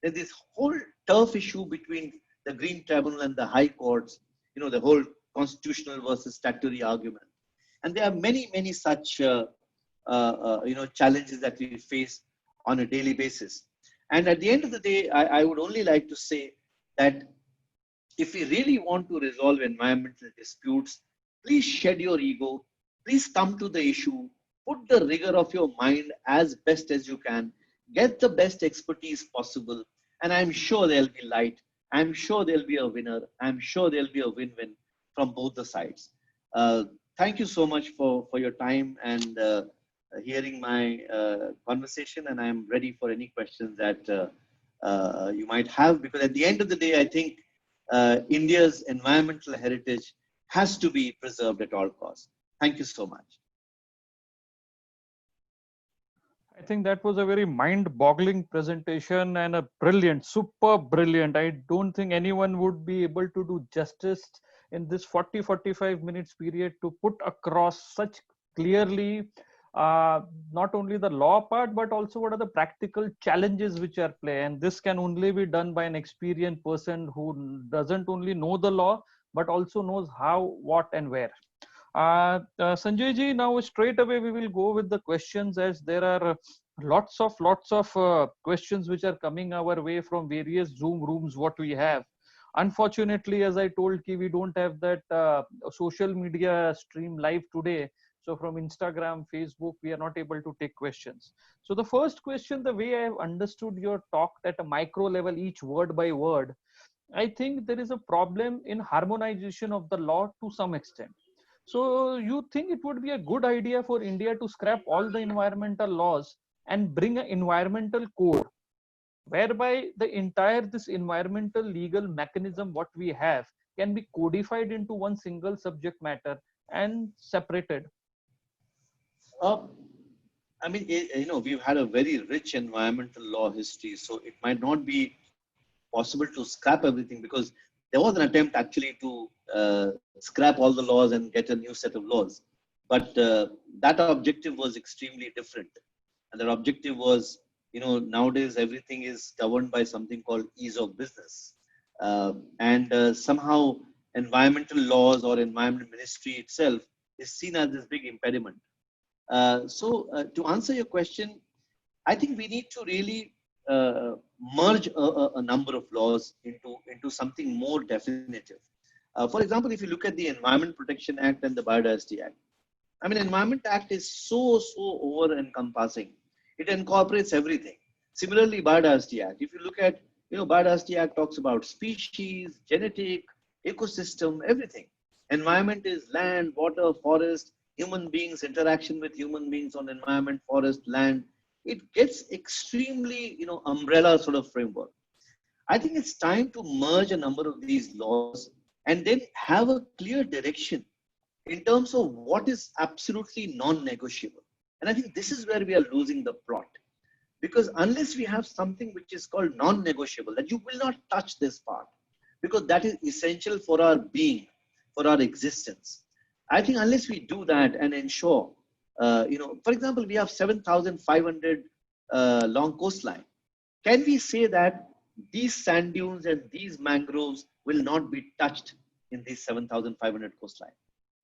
There's this whole turf issue between the Green Tribunal and the high courts, the whole constitutional versus statutory argument. And there are many, many such, challenges that we face on a daily basis. And at the end of the day, I would only like to say that if we really want to resolve environmental disputes, please shed your ego, please come to the issue, put the rigor of your mind as best as you can, get the best expertise possible, and I'm sure there'll be light. I'm sure there'll be a winner. I'm sure there'll be a win-win from both the sides. Thank you so much for your time and hearing my conversation, and I'm ready for any questions that you might have, because at the end of the day, I think India's environmental heritage has to be preserved at all costs. Thank you so much. I think that was a very mind-boggling presentation and a brilliant, super brilliant. I don't think anyone would be able to do justice in this 40-45 minutes period to put across such clearly not only the law part, but also what are the practical challenges which are play. And this can only be done by an experienced person who doesn't only know the law, but also knows how, what, and where. Sanjay ji, now straight away we will go with the questions, as there are lots of questions which are coming our way from various Zoom rooms what we have. Unfortunately, as I told ki, we don't have that social media stream live today. So from Instagram, Facebook, we are not able to take questions. So the first question, the way I have understood your talk at a micro level, each word by word, I think there is a problem in harmonization of the law to some extent. So you think it would be a good idea for India to scrap all the environmental laws and bring an environmental code whereby the entire this environmental legal mechanism what we have can be codified into one single subject matter and separated? Uh, I mean, we've had a very rich environmental law history, so it might not be possible to scrap everything, because there was an attempt actually to scrap all the laws and get a new set of laws. But that objective was extremely different. And that objective was, nowadays everything is governed by something called ease of business. And somehow environmental laws or environment ministry itself is seen as this big impediment. So to answer your question, I think we need to really merge a number of laws into something more definitive. For example, if you look at the Environment Protection Act and the Biodiversity Act, I mean, Environment Act is so over encompassing. It incorporates everything. Similarly, Biodiversity Act. If you look at, Biodiversity Act talks about species, genetic, ecosystem, everything. Environment is land, water, forest, human beings, interaction with human beings on environment, forest, land. It gets extremely, umbrella sort of framework. I think it's time to merge a number of these laws and then have a clear direction in terms of what is absolutely non-negotiable. And I think this is where we are losing the plot. Because unless we have something which is called non-negotiable, that you will not touch this part, because that is essential for our being, for our existence. I think unless we do that and ensure, for example, we have 7,500 long coastline. Can we say that these sand dunes and these mangroves will not be touched in these 7,500 coastline?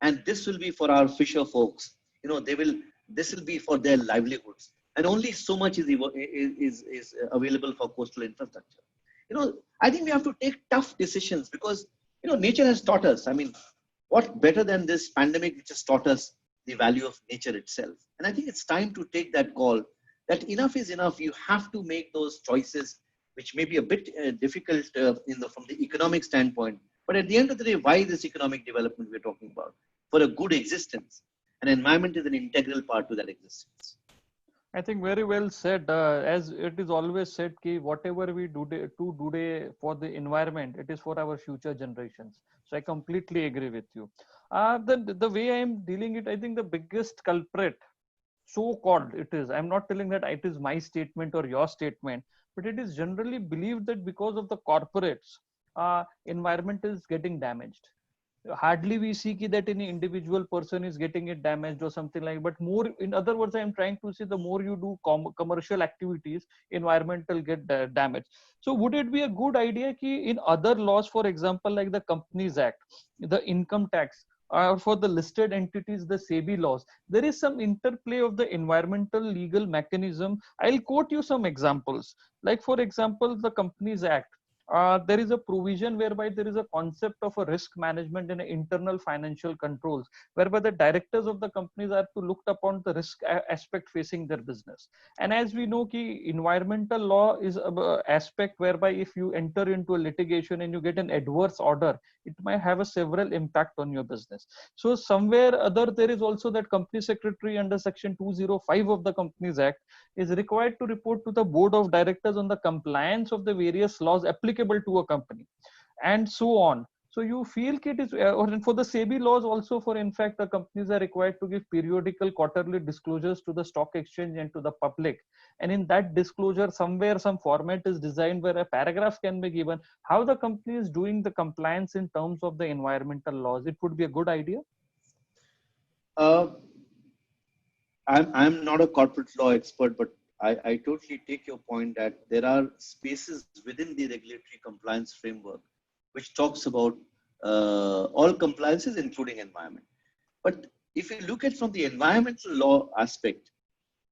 And this will be for our fisher folks. This will be for their livelihoods. And only so much is available for coastal infrastructure. I think we have to take tough decisions, because, nature has taught us. I mean, what better than this pandemic which has taught us the value of nature itself? And I think it's time to take that call, that enough is enough. You have to make those choices, which may be a bit difficult from the economic standpoint. But at the end of the day, why this economic development we're talking about? For a good existence. And environment is an integral part to that existence. I think very well said. As it is always said, ki whatever we do today for the environment, it is for our future generations. So I completely agree with you. The way I am dealing it, I think the biggest culprit, so-called it is. I'm not telling that it is my statement or your statement, but it is generally believed that because of the corporates, environment is getting damaged. Hardly we see that any individual person is getting it damaged or something like, but more, in other words, I am trying to say the more you do commercial activities, environmental get damaged. So would it be a good idea ki in other laws, for example, like the Companies Act, the income tax, or for the listed entities, the SEBI laws, there is some interplay of the environmental legal mechanism? I'll quote you some examples. Like for example, the Companies Act, there is a provision whereby there is a concept of a risk management and internal financial controls, whereby the directors of the companies are to look upon the risk aspect facing their business. And as we know, ki environmental law is a aspect whereby if you enter into a litigation and you get an adverse order, it might have a several impact on your business. So somewhere other, there is also that company secretary under section 205 of the Companies Act is required to report to the board of directors on the compliance of the various laws applicable to a company, and so on. So you feel it is, or for the SEBI laws also, for in fact, the companies are required to give periodical quarterly disclosures to the stock exchange and to the public. And in that disclosure, somewhere some format is designed where a paragraph can be given how the company is doing the compliance in terms of the environmental laws. It would be a good idea. Uh, I'm not a corporate law expert, but I totally take your point that there are spaces within the regulatory compliance framework which talks about all compliances, including environment. But if you look at from the environmental law aspect,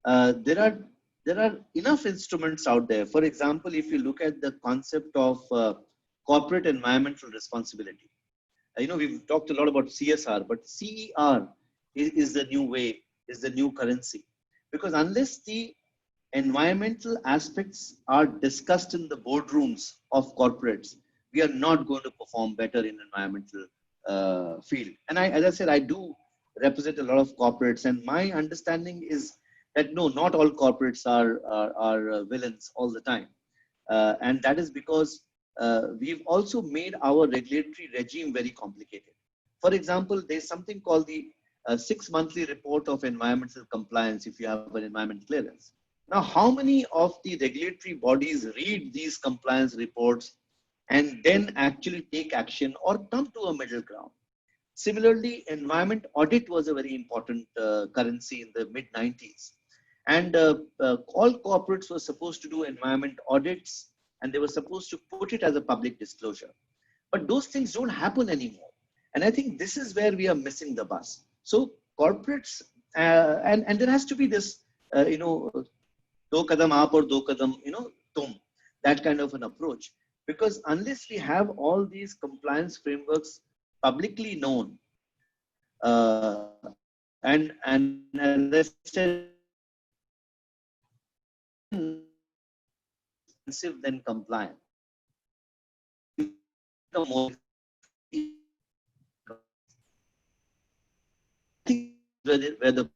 there are enough instruments out there. For example, if you look at the concept of corporate environmental responsibility, we've talked a lot about CSR, but CER is the new way, is the new currency, because unless the environmental aspects are discussed in the boardrooms of corporates, we are not going to perform better in environmental field. And as I said, I do represent a lot of corporates, and my understanding is that no, not all corporates are villains all the time, and that is because we've also made our regulatory regime very complicated. For example, there's something called the 6 monthly report of environmental compliance if you have an environment clearance. Now, how many of the regulatory bodies read these compliance reports and then actually take action or come to a middle ground? Similarly, environment audit was a very important currency in the mid 90s. And all corporates were supposed to do environment audits, and they were supposed to put it as a public disclosure. But those things don't happen anymore. And I think this is where we are missing the bus. So corporates, and there has to be this, do kadam aap or do kadam, tum, that kind of an approach. Because unless we have all these compliance frameworks publicly known, and as I said, expensive than compliant. More, where the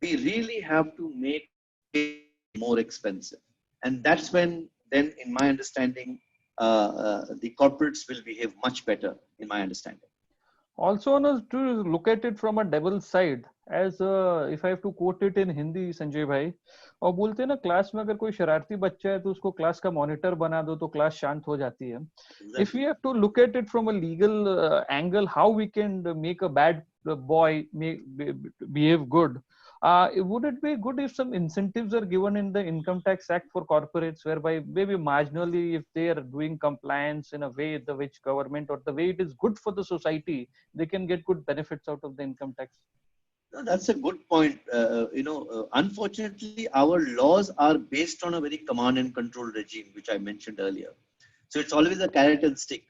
we really have to make it more expensive, and that's when then, in my understanding, the corporates will behave much better. In my understanding. Also, to look at it from a double side, as if I have to quote it in Hindi, Sanjay भाई, और बोलते हैं ना, class में अगर कोई शरारती बच्चा है तो उसको क्लास का मॉनिटर बना दो तो क्लास शांत हो जाती है. If we have to look at it from a legal angle, how we can make a bad boy behave good, would it be good if some incentives are given in the Income Tax Act for corporates, whereby maybe marginally, if they are doing compliance in a way the which government or the way it is good for the society, they can get good benefits out of the income tax? No, that's a good point. Unfortunately, our laws are based on a very command and control regime, which I mentioned earlier. So it's always a carrot and stick.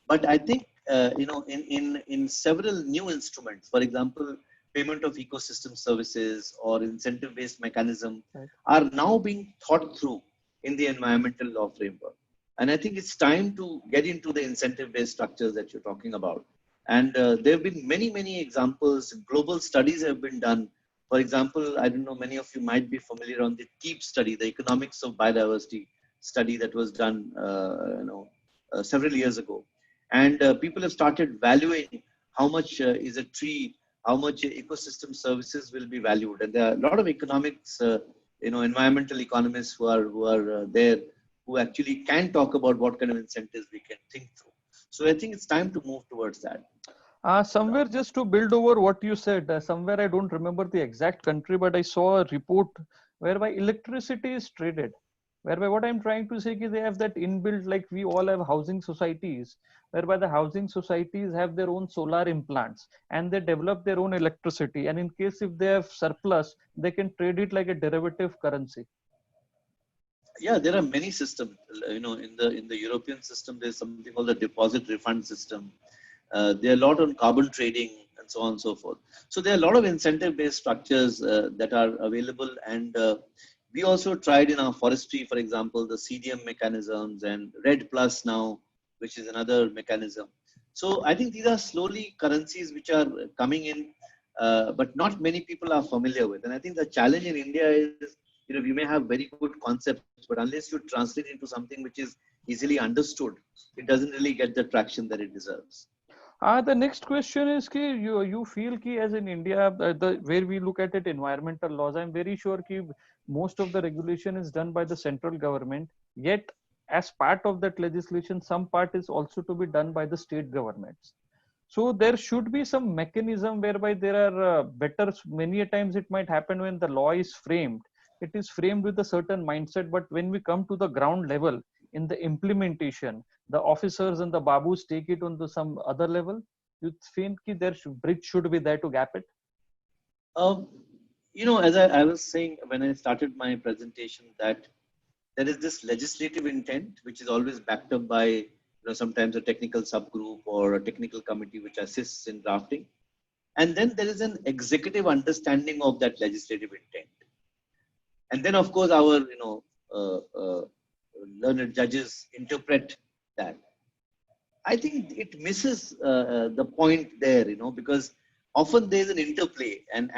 But I think, in several new instruments, for example, payment of ecosystem services or incentive-based mechanism are now being thought through in the environmental law framework. And I think it's time to get into the incentive-based structures that you're talking about. And there have been many, many examples. Global studies have been done. For example, I don't know, many of you might be familiar on the TEEP study, the economics of biodiversity study that was done, several years ago. And people have started valuing how much is a tree, how much ecosystem services will be valued. And there are a lot of economics, environmental economists who are there, who actually can talk about what kind of incentives we can think through. So I think it's time to move towards that. Somewhere, just to build over what you said, somewhere I don't remember the exact country, but I saw a report whereby electricity is traded. Whereby what I'm trying to say is they have that inbuilt, like we all have housing societies, whereby the housing societies have their own solar implants and they develop their own electricity. And in case if they have surplus, they can trade it like a derivative currency. Yeah, there are many systems. In the European system, there's something called the deposit refund system. There are a lot on carbon trading and so on and so forth. So there are a lot of incentive-based structures that are available. And we also tried in our forestry, for example, the CDM mechanisms and Red Plus now, which is another mechanism. So I think these are slowly currencies which are coming in, but not many people are familiar with. And I think the challenge in India is, we may have very good concepts, but unless you translate into something which is easily understood, it doesn't really get the traction that it deserves. The next question is, you feel as in India, the where we look at it, environmental laws, I'm very sure most of the regulation is done by the central government. Yet, as part of that legislation, some part is also to be done by the state governments. So there should be some mechanism whereby there are better. Many a times it might happen when the law is framed. It is framed with a certain mindset, but when we come to the ground level, in the implementation, the officers and the babus take it on to some other level? You think their bridge should be there to gap it? Um, as I was saying when I started my presentation, that there is this legislative intent, which is always backed up by, sometimes a technical subgroup or a technical committee which assists in drafting. And then there is an executive understanding of that legislative intent. And then, of course, our, learned judges interpret that. I think it misses the point there, because often there is an interplay, and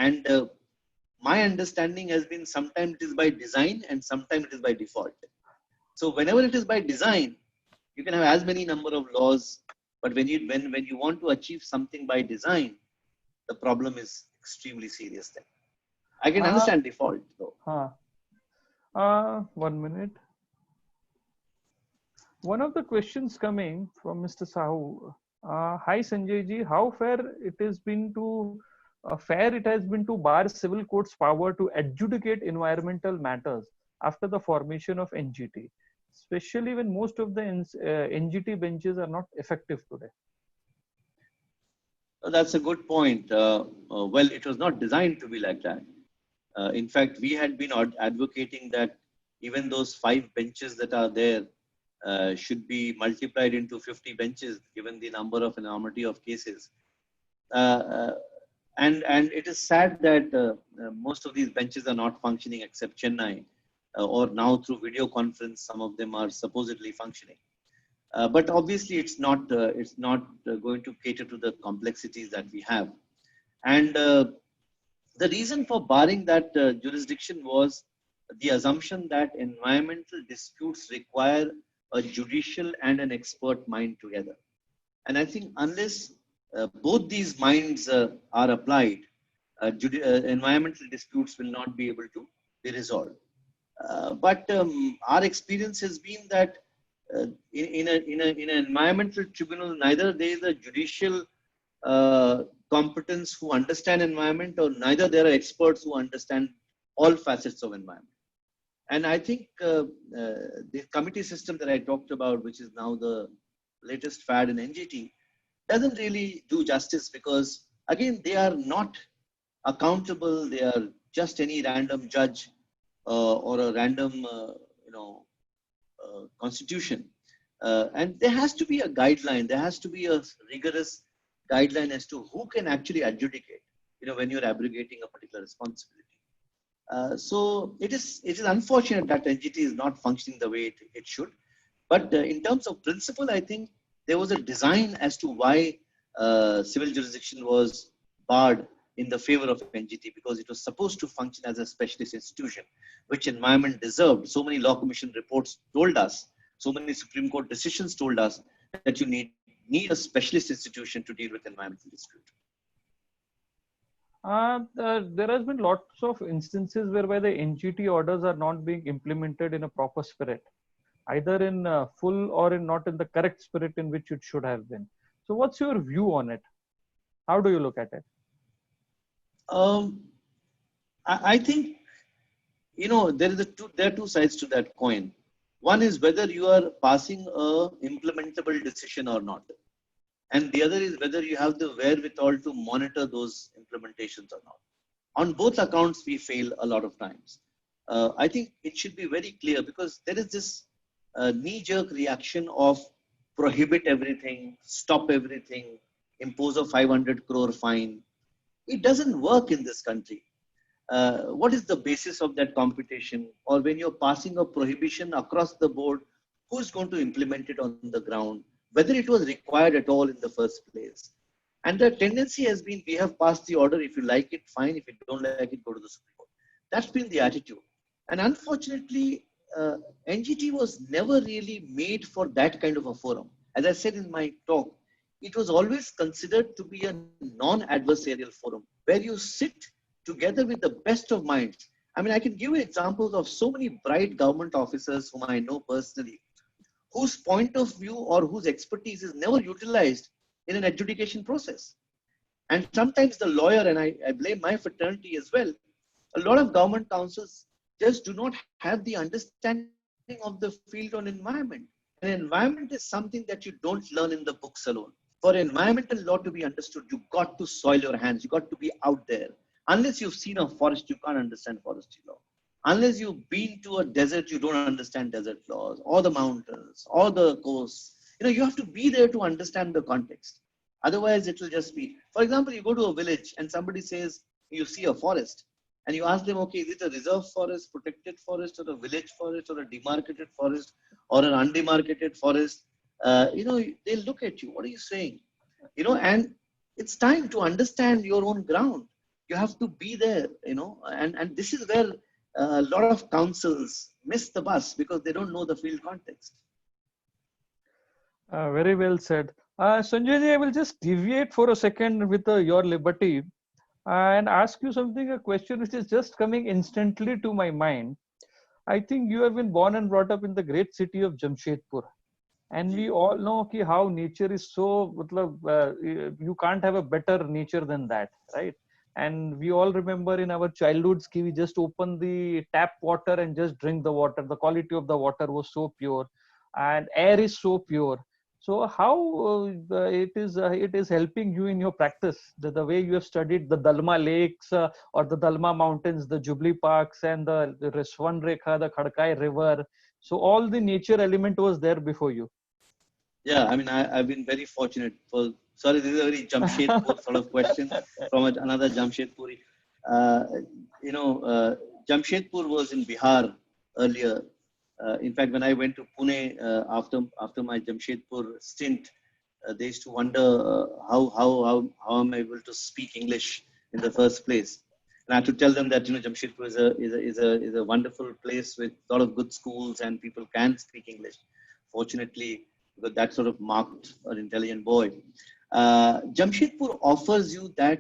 my understanding has been sometimes it is by design and sometimes it is by default. So whenever it is by design, you can have as many number of laws, but when you want to achieve something by design, the problem is extremely serious then. I can Uh, understand default though. 1 minute. One of the questions coming from Mr. Sahu. Hi Sanjay ji, how fair it has been to bar civil court's power to adjudicate environmental matters after the formation of NGT, especially when most of the NGT benches are not effective today? That's a good point. Well, it was not designed to be like that. In fact, we had been advocating that even those 5 benches that are there should be multiplied into 50 benches, given the number of enormity of cases. And it is sad that most of these benches are not functioning except Chennai, or now through video conference, some of them are supposedly functioning. But obviously, it's not going to cater to the complexities that we have. And the reason for barring that jurisdiction was the assumption that environmental disputes require a judicial and an expert mind together. And I think unless both these minds are applied, environmental disputes will not be able to be resolved. But our experience has been that in an environmental tribunal, neither there is a judicial competence who understand environment, or neither there are experts who understand all facets of environment. And I think the committee system that I talked about, which is now the latest fad in NGT, doesn't really do justice, because again, they are not accountable. They are just any random judge or a random constitution. And there has to be a guideline. There has to be a rigorous guideline as to who can actually adjudicate, when you're abrogating a particular responsibility. So it is unfortunate that NGT is not functioning the way it should. But in terms of principle, I think there was a design as to why civil jurisdiction was barred in the favor of NGT, because it was supposed to function as a specialist institution, which environment deserved. So many law commission reports told us, so many Supreme Court decisions told us that you need a specialist institution to deal with environmental dispute. There has been lots of instances whereby the NGT orders are not being implemented in a proper spirit, either in full or not in the correct spirit in which it should have been. So what's your view on it? How do you look at it? I think, there are two sides to that coin. One is whether you are passing a implementable decision or not. And the other is whether you have the wherewithal to monitor those implementations or not. On both accounts, we fail a lot of times. I think it should be very clear, because there is this knee-jerk reaction of prohibit everything, stop everything, impose a 500 crore fine. It doesn't work in this country. What is the basis of that computation? Or when you're passing a prohibition across the board, who's going to implement it on the ground? Whether it was required at all in the first place. And the tendency has been, we have passed the order. If you like it, fine. If you don't like it, go to the Supreme Court. That's been the attitude. And unfortunately, NGT was never really made for that kind of a forum. As I said in my talk, it was always considered to be a non-adversarial forum where you sit together with the best of minds. I mean, I can give you examples of so many bright government officers whom I know personally, whose point of view or whose expertise is never utilized in an adjudication process. And sometimes the lawyer, and I blame my fraternity as well, a lot of government counsels just do not have the understanding of the field on environment. And environment is something that you don't learn in the books alone. For environmental law to be understood, you got to soil your hands. You got to be out there. Unless you've seen a forest, you can't understand forestry law. Unless you've been to a desert, you don't understand desert laws, or the mountains, or the coast. You have to be there to understand the context. Otherwise, it will just be, for example, you go to a village and somebody says, you see a forest, and you ask them, okay, is it a reserve forest, protected forest, or a village forest, or a demarcated forest, or an undemarcated forest? They'll look at you. What are you saying? And it's time to understand your own ground. You have to be there, and this is where a lot of councils miss the bus because they don't know the field context. Very well said. Sanjay ji, I will just deviate for a second with your liberty and ask you something, a question which is just coming instantly to my mind. I think you have been born and brought up in the great city of Jamshedpur. And we all know ki how nature is so, you can't have a better nature than that, right? And we all remember in our childhoods ki we just open the tap water and just drink the water. The quality of the water was so pure, and air is so pure. So how it is helping you in your practice, the way you have studied the Dalma lakes or the Dalma mountains, the Jubilee parks, and the Swanrekha, the Khadkai river. So all the nature element was there before you. Yeah, I mean, I've been very fortunate. Sorry, this is a very Jamshedpur sort of question from another Jamshedpuri. Uh, Jamshedpur was in Bihar earlier. In fact, when I went to Pune after my Jamshedpur stint, they used to wonder how am I able to speak English in the first place. And I had to tell them that Jamshedpur is a wonderful place with a lot of good schools and people can speak English. Fortunately, because that sort of marked an intelligent boy. Jamshedpur offers you that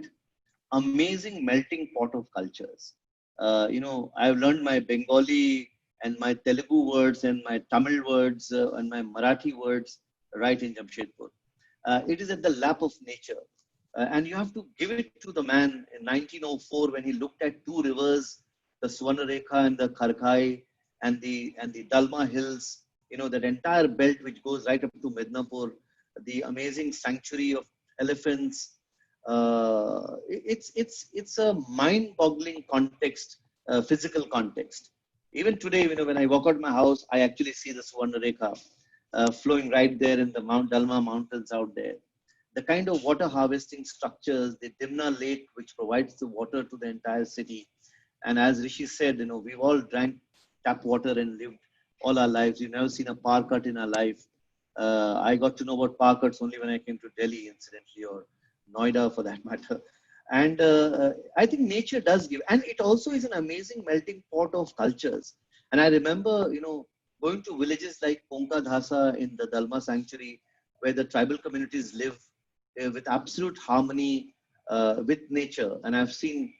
amazing melting pot of cultures. I've learned my Bengali and my Telugu words and my Tamil words and my Marathi words right in Jamshedpur. It is at the lap of nature. And you have to give it to the man in 1904 when he looked at two rivers, the Swarnarekha and the Kharkai and the Dalma Hills, that entire belt which goes right up to Midnapur, the amazing sanctuary of elephants. It's a mind-boggling context, physical context. Even today, when I walk out my house, I actually see the Swarnarekha flowing right there in the Mount Dalma mountains out there. The kind of water harvesting structures, the Dimna Lake, which provides the water to the entire city. And as Rishi said, we've all drank tap water and lived all our lives. We've never seen a power cut in our life. I got to know about power cuts only when I came to Delhi, incidentally, or Noida for that matter. And I think nature does give. And it also is an amazing melting pot of cultures. And I remember, going to villages like Ponka Dhasa in the Dalma Sanctuary, where the tribal communities live with absolute harmony with nature. And I've seen,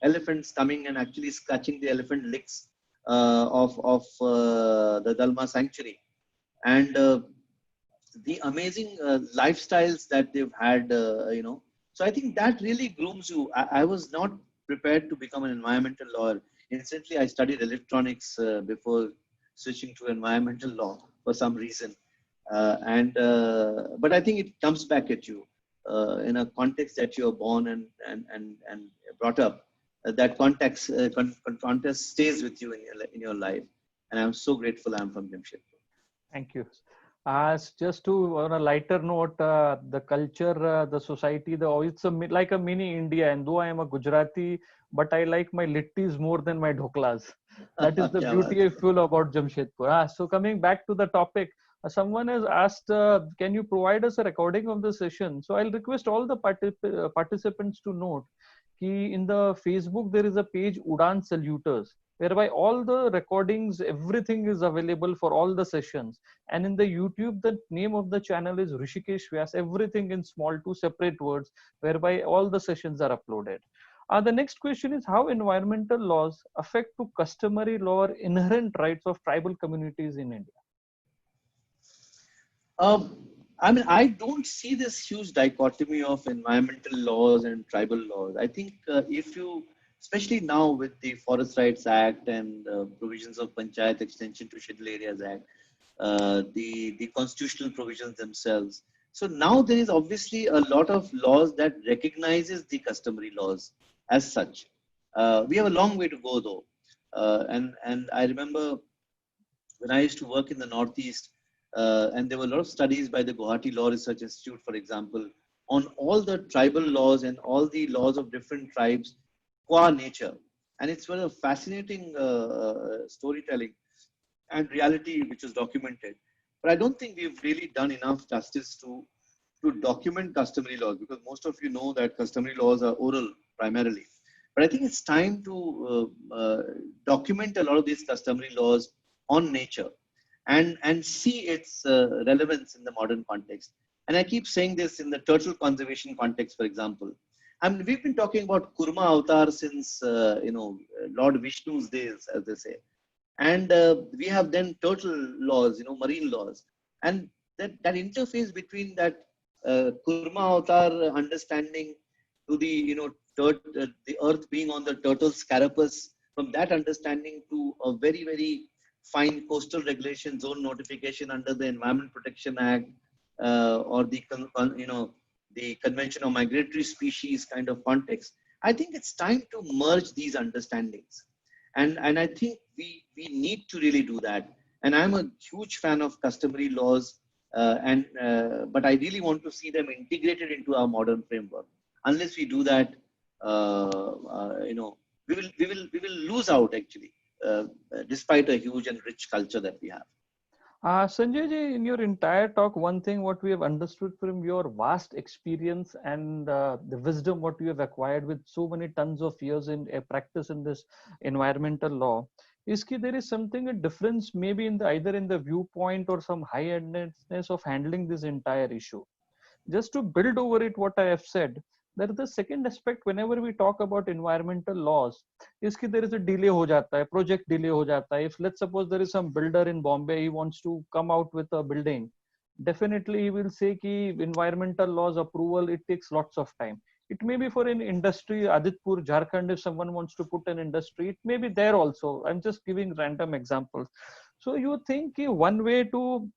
elephants coming and actually scratching the elephant licks of the Dalma Sanctuary. And the amazing lifestyles that they've had, So I think that really grooms you. I was not prepared to become an environmental lawyer. Incidentally, I studied electronics before switching to environmental law for some reason. But I think it comes back at you in a context that you are born and brought up. That context stays with you in your life. And I'm so grateful I'm from Jamshedpur. Thank you. Just to on a lighter note, the culture, the society, it's like a mini India. And though I am a Gujarati, but I like my littis more than my dhoklas. That is the beauty I feel about Jamshedpur. So coming back to the topic, someone has asked, can you provide us a recording of the session? So I'll request all the participants to note कि in the Facebook there is a page Udan Saluters, whereby all the recordings, everything is available for all the sessions. And in the YouTube, the name of the channel is Rishikesh Vyas, everything in small, two separate words, whereby all the sessions are uploaded. The next question is how environmental laws affect to customary law or inherent rights of tribal communities in India? I don't see this huge dichotomy of environmental laws and tribal laws. I think if you especially now with the Forest Rights Act and provisions of Panchayat Extension to Scheduled Areas Act, the constitutional provisions themselves. So now there is obviously a lot of laws that recognizes the customary laws as such. We have a long way to go though. And I remember when I used to work in the Northeast, and there were a lot of studies by the Guwahati Law Research Institute, for example, on all the tribal laws and all the laws of different tribes qua nature. And it's sort of fascinating storytelling and reality which is documented. But I don't think we've really done enough justice to document customary laws, because most of you know that customary laws are oral primarily. But I think it's time to document a lot of these customary laws on nature and see its relevance in the modern context. And I keep saying this in the turtle conservation context, for example. I mean, we've been talking about Kurma Avatar since, Lord Vishnu's days, as they say. And we have then turtle laws, marine laws. And that interface between that Kurma Avatar understanding to the, the earth being on the turtle's carapace, from that understanding to a very, very fine coastal regulation zone notification under the Environment Protection Act, or the, the Convention on Migratory Species kind of context. I think it's time to merge these understandings. And I think we need to really do that. And I'm a huge fan of customary laws, but I really want to see them integrated into our modern framework. Unless we do that, we will lose out actually, despite a huge and rich culture that we have. Sanjay ji, in your entire talk, one thing what we have understood from your vast experience and the wisdom what you have acquired with so many tons of years in practice in this environmental law is that there is something a difference maybe in the either in the viewpoint or some high-handedness of handling this entire issue. Just to build over it, what I have said, there is the second aspect whenever we talk about environmental laws is that there is a delay ho jata hai, project delay ho jata hai. If let's suppose there is some builder in Bombay, he wants to come out with a building, definitely he will say ki environmental laws approval, it takes lots of time. It may be for an industry, Aditpur, Jharkhand, if someone wants to put an industry, it may be there also. I'm just giving random examples. So you think one way to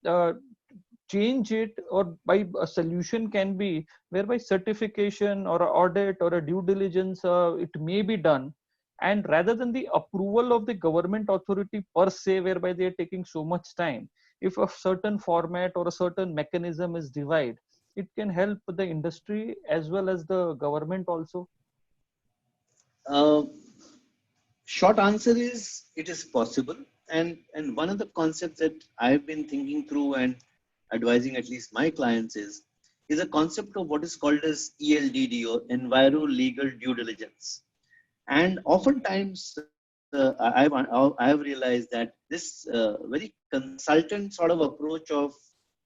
change it or by a solution can be whereby certification or audit or a due diligence it may be done, and rather than the approval of the government authority per se whereby they are taking so much time, if a certain format or a certain mechanism is devised, it can help the industry as well as the government also. Short answer is it is possible. And one of the concepts that I've been thinking through and advising at least my clients is a concept of what is called as ELDD, or Enviro Legal Due Diligence. And oftentimes I have realized that this very consultant sort of approach of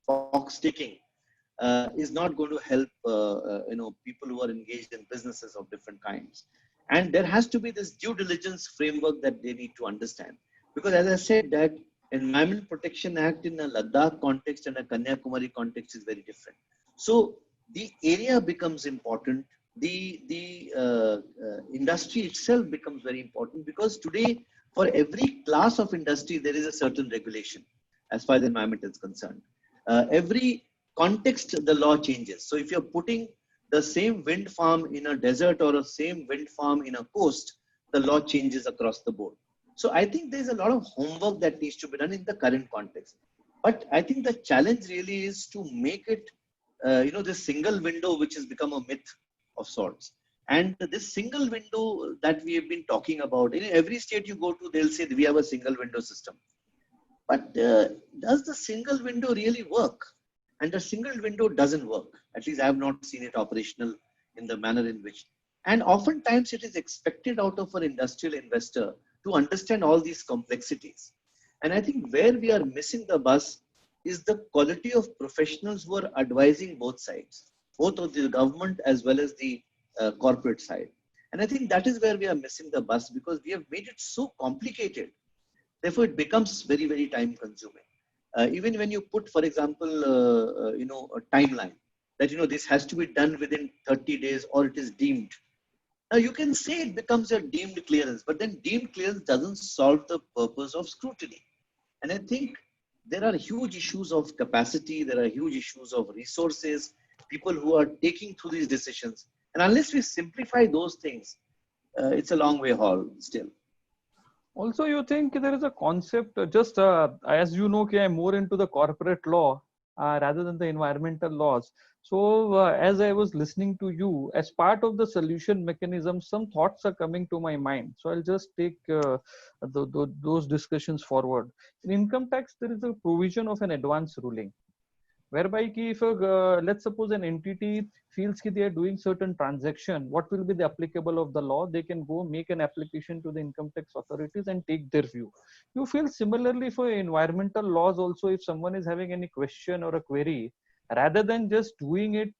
box ticking is not going to help people who are engaged in businesses of different kinds. And there has to be this due diligence framework that they need to understand, because as I said, that Environment Protection Act in a Ladakh context and a Kanyakumari context is very different. So the area becomes important. The industry itself becomes very important, because today for every class of industry there is a certain regulation as far as the environment is concerned. Every context the law changes. So if you're putting the same wind farm in a desert or a same wind farm in a coast, the law changes across the board. So I think there's a lot of homework that needs to be done in the current context. But I think the challenge really is to make it, this single window, which has become a myth of sorts. And this single window that we have been talking about, in every state you go to, they'll say we have a single window system. But does the single window really work? And the single window doesn't work. At least I have not seen it operational in the manner in which. And oftentimes it is expected out of an industrial investor to understand all these complexities. And I think where we are missing the bus is the quality of professionals who are advising both sides, both of the government as well as the corporate side. And I think that is where we are missing the bus, because we have made it so complicated. Therefore, it becomes very, very time consuming. Even when you put, for example, a timeline that, this has to be done within 30 days or it is deemed. Now you can say it becomes a deemed clearance, but then deemed clearance doesn't solve the purpose of scrutiny. And I think there are huge issues of capacity, there are huge issues of resources, people who are taking through these decisions. And unless we simplify those things, it's a long way haul still. Also, you think there is a concept, just as you know, I'm more into the corporate law rather than the environmental laws. So, as I was listening to you, as part of the solution mechanism, some thoughts are coming to my mind. So, I'll just take those discussions forward. In income tax, there is a provision of an advance ruling whereby if let's suppose an entity feels that they are doing certain transaction, what will be the applicable of the law, they can go make an application to the income tax authorities and take their view. You feel similarly for environmental laws also, if someone is having any question or a query, rather than just doing it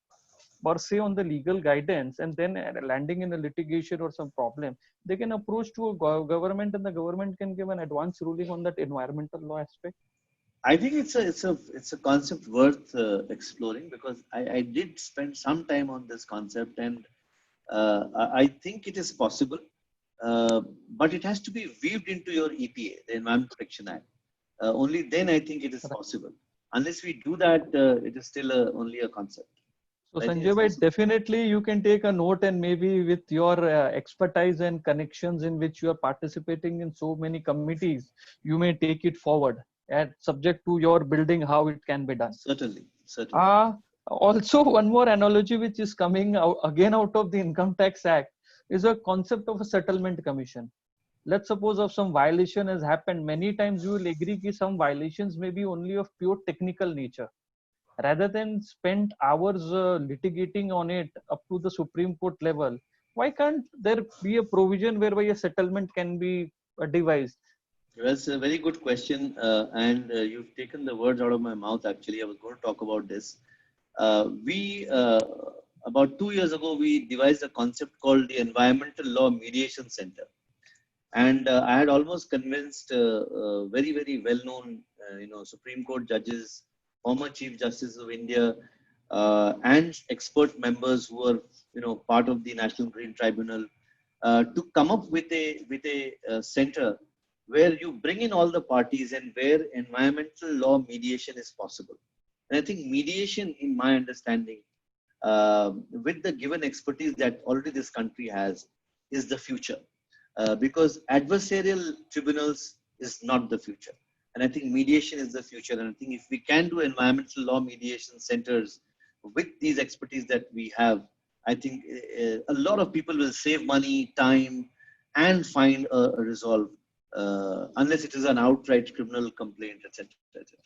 per se on the legal guidance and then landing in a litigation or some problem, they can approach to a government and the government can give an advance ruling on that environmental law aspect. I think it's a concept worth exploring, because I did spend some time on this concept, and I think it is possible, but it has to be weaved into your EPA, the Environment Protection Act. Only then I think it is possible. Unless we do that, it is still only a concept. So I think Sanjay it's bhai, possible. definitely you can take a note, and maybe with your expertise and connections in which you are participating in so many committees, you may take it forward and subject to your building how it can be done. Certainly, certainly. Uh, Also, one more analogy which is coming out, again out of the Income Tax Act, is a concept of a settlement commission. Let's suppose of some violation has happened. Many times you will agree that some violations may be only of pure technical nature, rather than spend hours litigating on it up to the Supreme Court level. Why can't there be a provision whereby a settlement can be devised? That's a very good question, and you've taken the words out of my mouth. Actually, I was going to talk about this. We About 2 years ago, we devised a concept called the Environmental Law Mediation Center, and I had almost convinced very well-known, Supreme Court judges, former Chief Justice of India, and expert members who are, part of the National Green Tribunal, to come up with a center where you bring in all the parties and where environmental law mediation is possible. And I think mediation, in my understanding, with the given expertise that already this country has, is the future. Because adversarial tribunals is not the future. And I think mediation is the future. And I think if we can do environmental law mediation centers with these expertise that we have, I think a lot of people will save money, time, and find a resolve, unless it is an outright criminal complaint, etc., etc.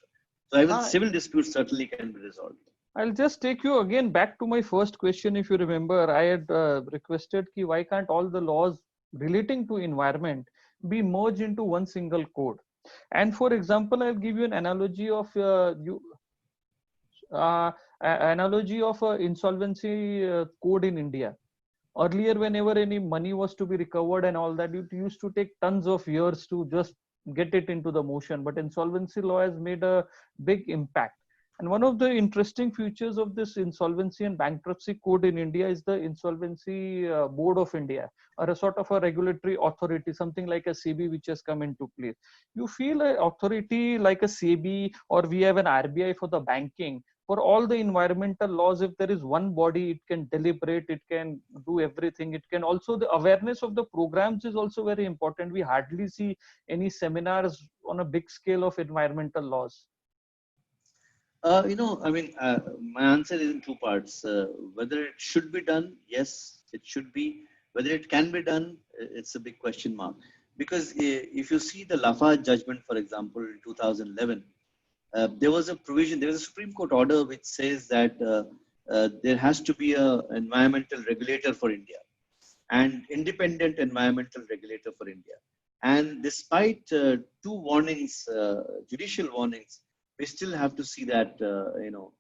So even Uh, civil disputes certainly can be resolved. I'll just take you again back to my first question. If you remember, I had requested ki why can't all the laws relating to environment be merged into one single code? And for example, I'll give you an analogy of uh, analogy of insolvency code in India. Earlier, whenever any money was to be recovered and all that, it used to take tons of years to just get it into the motion. But insolvency law has made a big impact. And one of the interesting features of this insolvency and bankruptcy code in India is the Insolvency Board of India, or a sort of a regulatory authority, something like a SEBI, which has come into place. You feel an authority like a SEBI, or we have an RBI for the banking, for all the environmental laws, if there is one body, it can deliberate, it can do everything. It can also, the awareness of the programs is also very important. We hardly see any seminars on a big scale of environmental laws. I mean, my answer is in two parts. Whether it should be done, yes, it should be. Whether it can be done, it's a big question mark. Because if you see the Lafarge judgment, for example, in 2011, there was a provision, there was a Supreme Court order which says that there has to be an environmental regulator for India, and independent environmental regulator for India. And despite two warnings, judicial warnings, we still have to see that, the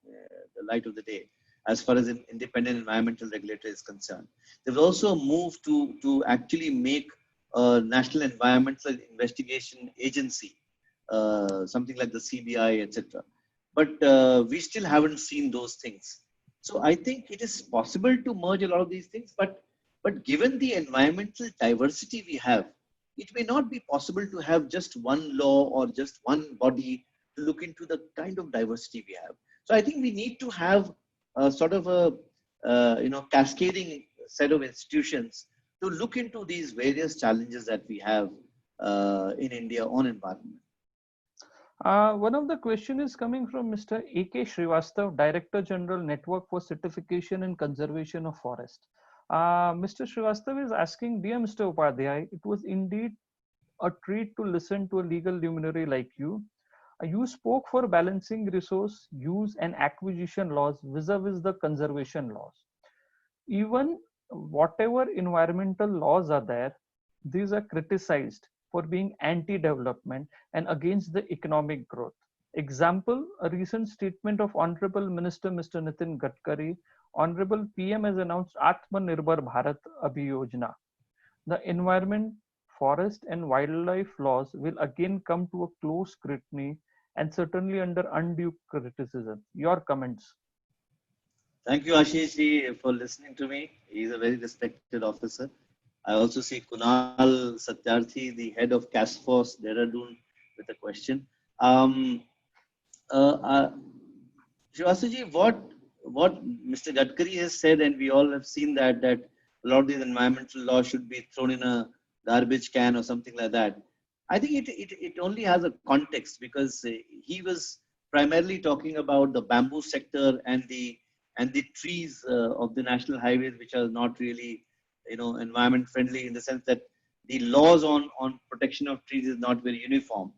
light of the day as far as an independent environmental regulator is concerned. There was also a move to actually make a National Environmental Investigation Agency, something like the CBI, etc. But we still haven't seen those things. So I think it is possible to merge a lot of these things, but But given the environmental diversity we have, it may not be possible to have just one law or just one body to look into the kind of diversity we have. So I think we need to have a sort of a cascading set of institutions to look into these various challenges that we have in India on environment. One of the question is coming from Mr. A.K. Srivastav, Director General, Network for Certification and Conservation of Forest. Mr. Srivastav is asking, dear Mr. Upadhyay, it was indeed a treat to listen to a legal luminary like you. You spoke for balancing resource use and acquisition laws vis-a-vis the conservation laws. Even whatever environmental laws are there, these are criticized for being anti-development and against the economic growth. Example, a recent statement of Honorable Minister Mr. Nitin Gadkari, Honorable PM has announced Atmanirbhar Bharat Abhiyojana. The environment, forest and wildlife laws will again come to a close scrutiny and certainly under undue criticism. Your comments? Thank you, Ashish ji, for listening to me. He's a very respected officer. I also see Kunal Satyarthi, the head of Task Force Dehradun, with a question. Shivasuji, what Mr. Gadkari has said, and we all have seen that a lot of these environmental laws should be thrown in a garbage can or something like that. I think it only has a context because he was primarily talking about the bamboo sector and the trees of the national highways, which are not really environment friendly in the sense that the laws on protection of trees is not very uniform.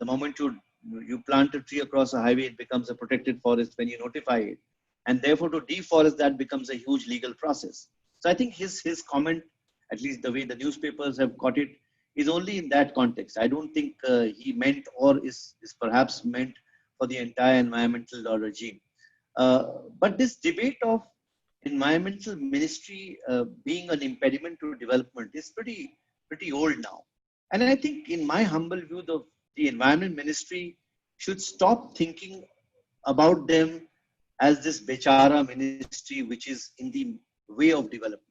The moment you plant a tree across a highway, it becomes a protected forest when you notify it, and therefore to deforest that becomes a huge legal process. So I think his comment, at least the way the newspapers have got it, is only in that context. I don't think he meant or is perhaps meant for the entire environmental law regime. But this debate of environmental ministry being an impediment to development is pretty old now. And I think, in my humble view, the environment ministry should stop thinking about them as this bechara ministry which is in the way of development.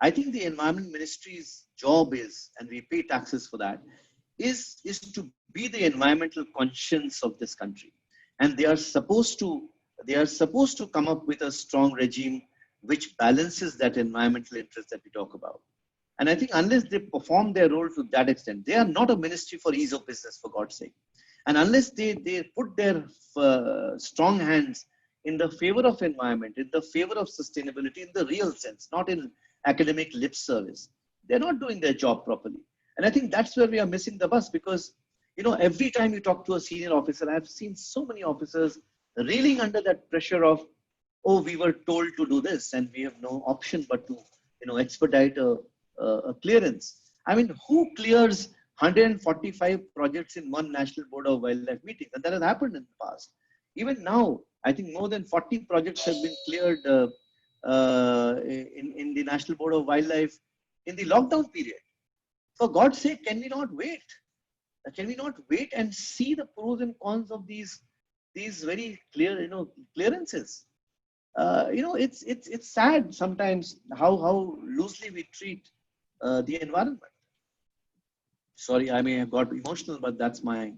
I think the environment ministry's job is, and we pay taxes for that, is to be the environmental conscience of this country. And they are supposed to come up with a strong regime which balances that environmental interest that we talk about. And I think unless they perform their role to that extent, they are not a ministry for ease of business, for God's sake. And unless they put their strong hands in the favor of environment, in the favor of sustainability, in the real sense, not in academic lip service, they're not doing their job properly. And I think that's where we are missing the bus because, every time you talk to a senior officer, I've seen so many officers reeling under that pressure of, oh, we were told to do this and we have no option but to, expedite a clearance. I mean, who clears 145 projects in one National Board of Wildlife meeting? And that has happened in the past. Even now, I think more than 40 projects have been cleared in the National Board of Wildlife in the lockdown period. For God's sake, can we not wait? Can we not wait and see the pros and cons of these very clear, clearances? It's sad sometimes how loosely we treat the environment. Sorry, I may have got emotional, but that's my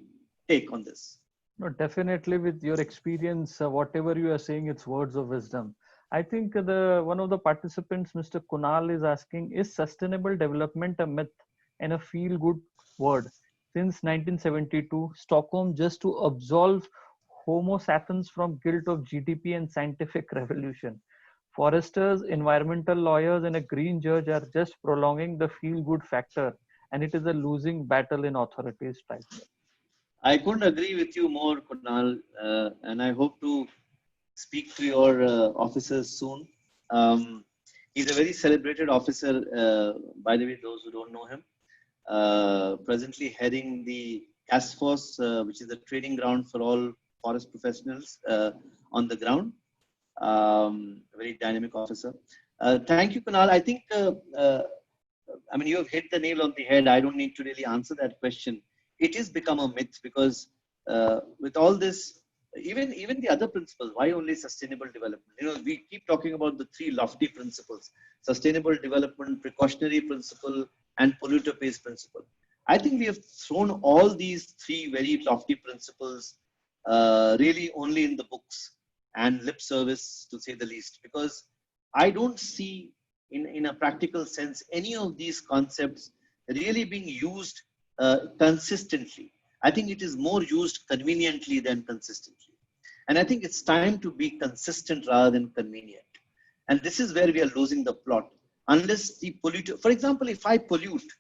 take on this. No, definitely with your experience, whatever you are saying, it's words of wisdom. I think one of the participants, Mr. Kunal, is asking, is sustainable development a myth and a feel-good word? Since 1972, Stockholm just to absolve Homo sapiens from guilt of GDP and scientific revolution. Foresters, environmental lawyers, and a green judge are just prolonging the feel-good factor, and it is a losing battle in authorities' tribunal. I couldn't agree with you more, Kunal, and I hope to speak to your officers soon. He's a very celebrated officer, by the way, those who don't know him. Presently heading the task force, which is a training ground for all forest professionals on the ground. Very dynamic officer. Thank you, Kunal. I think, you have hit the nail on the head. I don't need to really answer that question. It is become a myth because with all this even the other principles. Why only sustainable development? We keep talking about the three lofty principles: sustainable development, precautionary principle, and polluter pays principle. I think we have thrown all these three very lofty principles really only in the books and lip service, to say the least, because I don't see in a practical sense any of these concepts really being used consistently. I think it is more used conveniently than consistently. And I think it's time to be consistent rather than convenient. And this is where we are losing the plot. Unless the polluter, for example, if I pollute,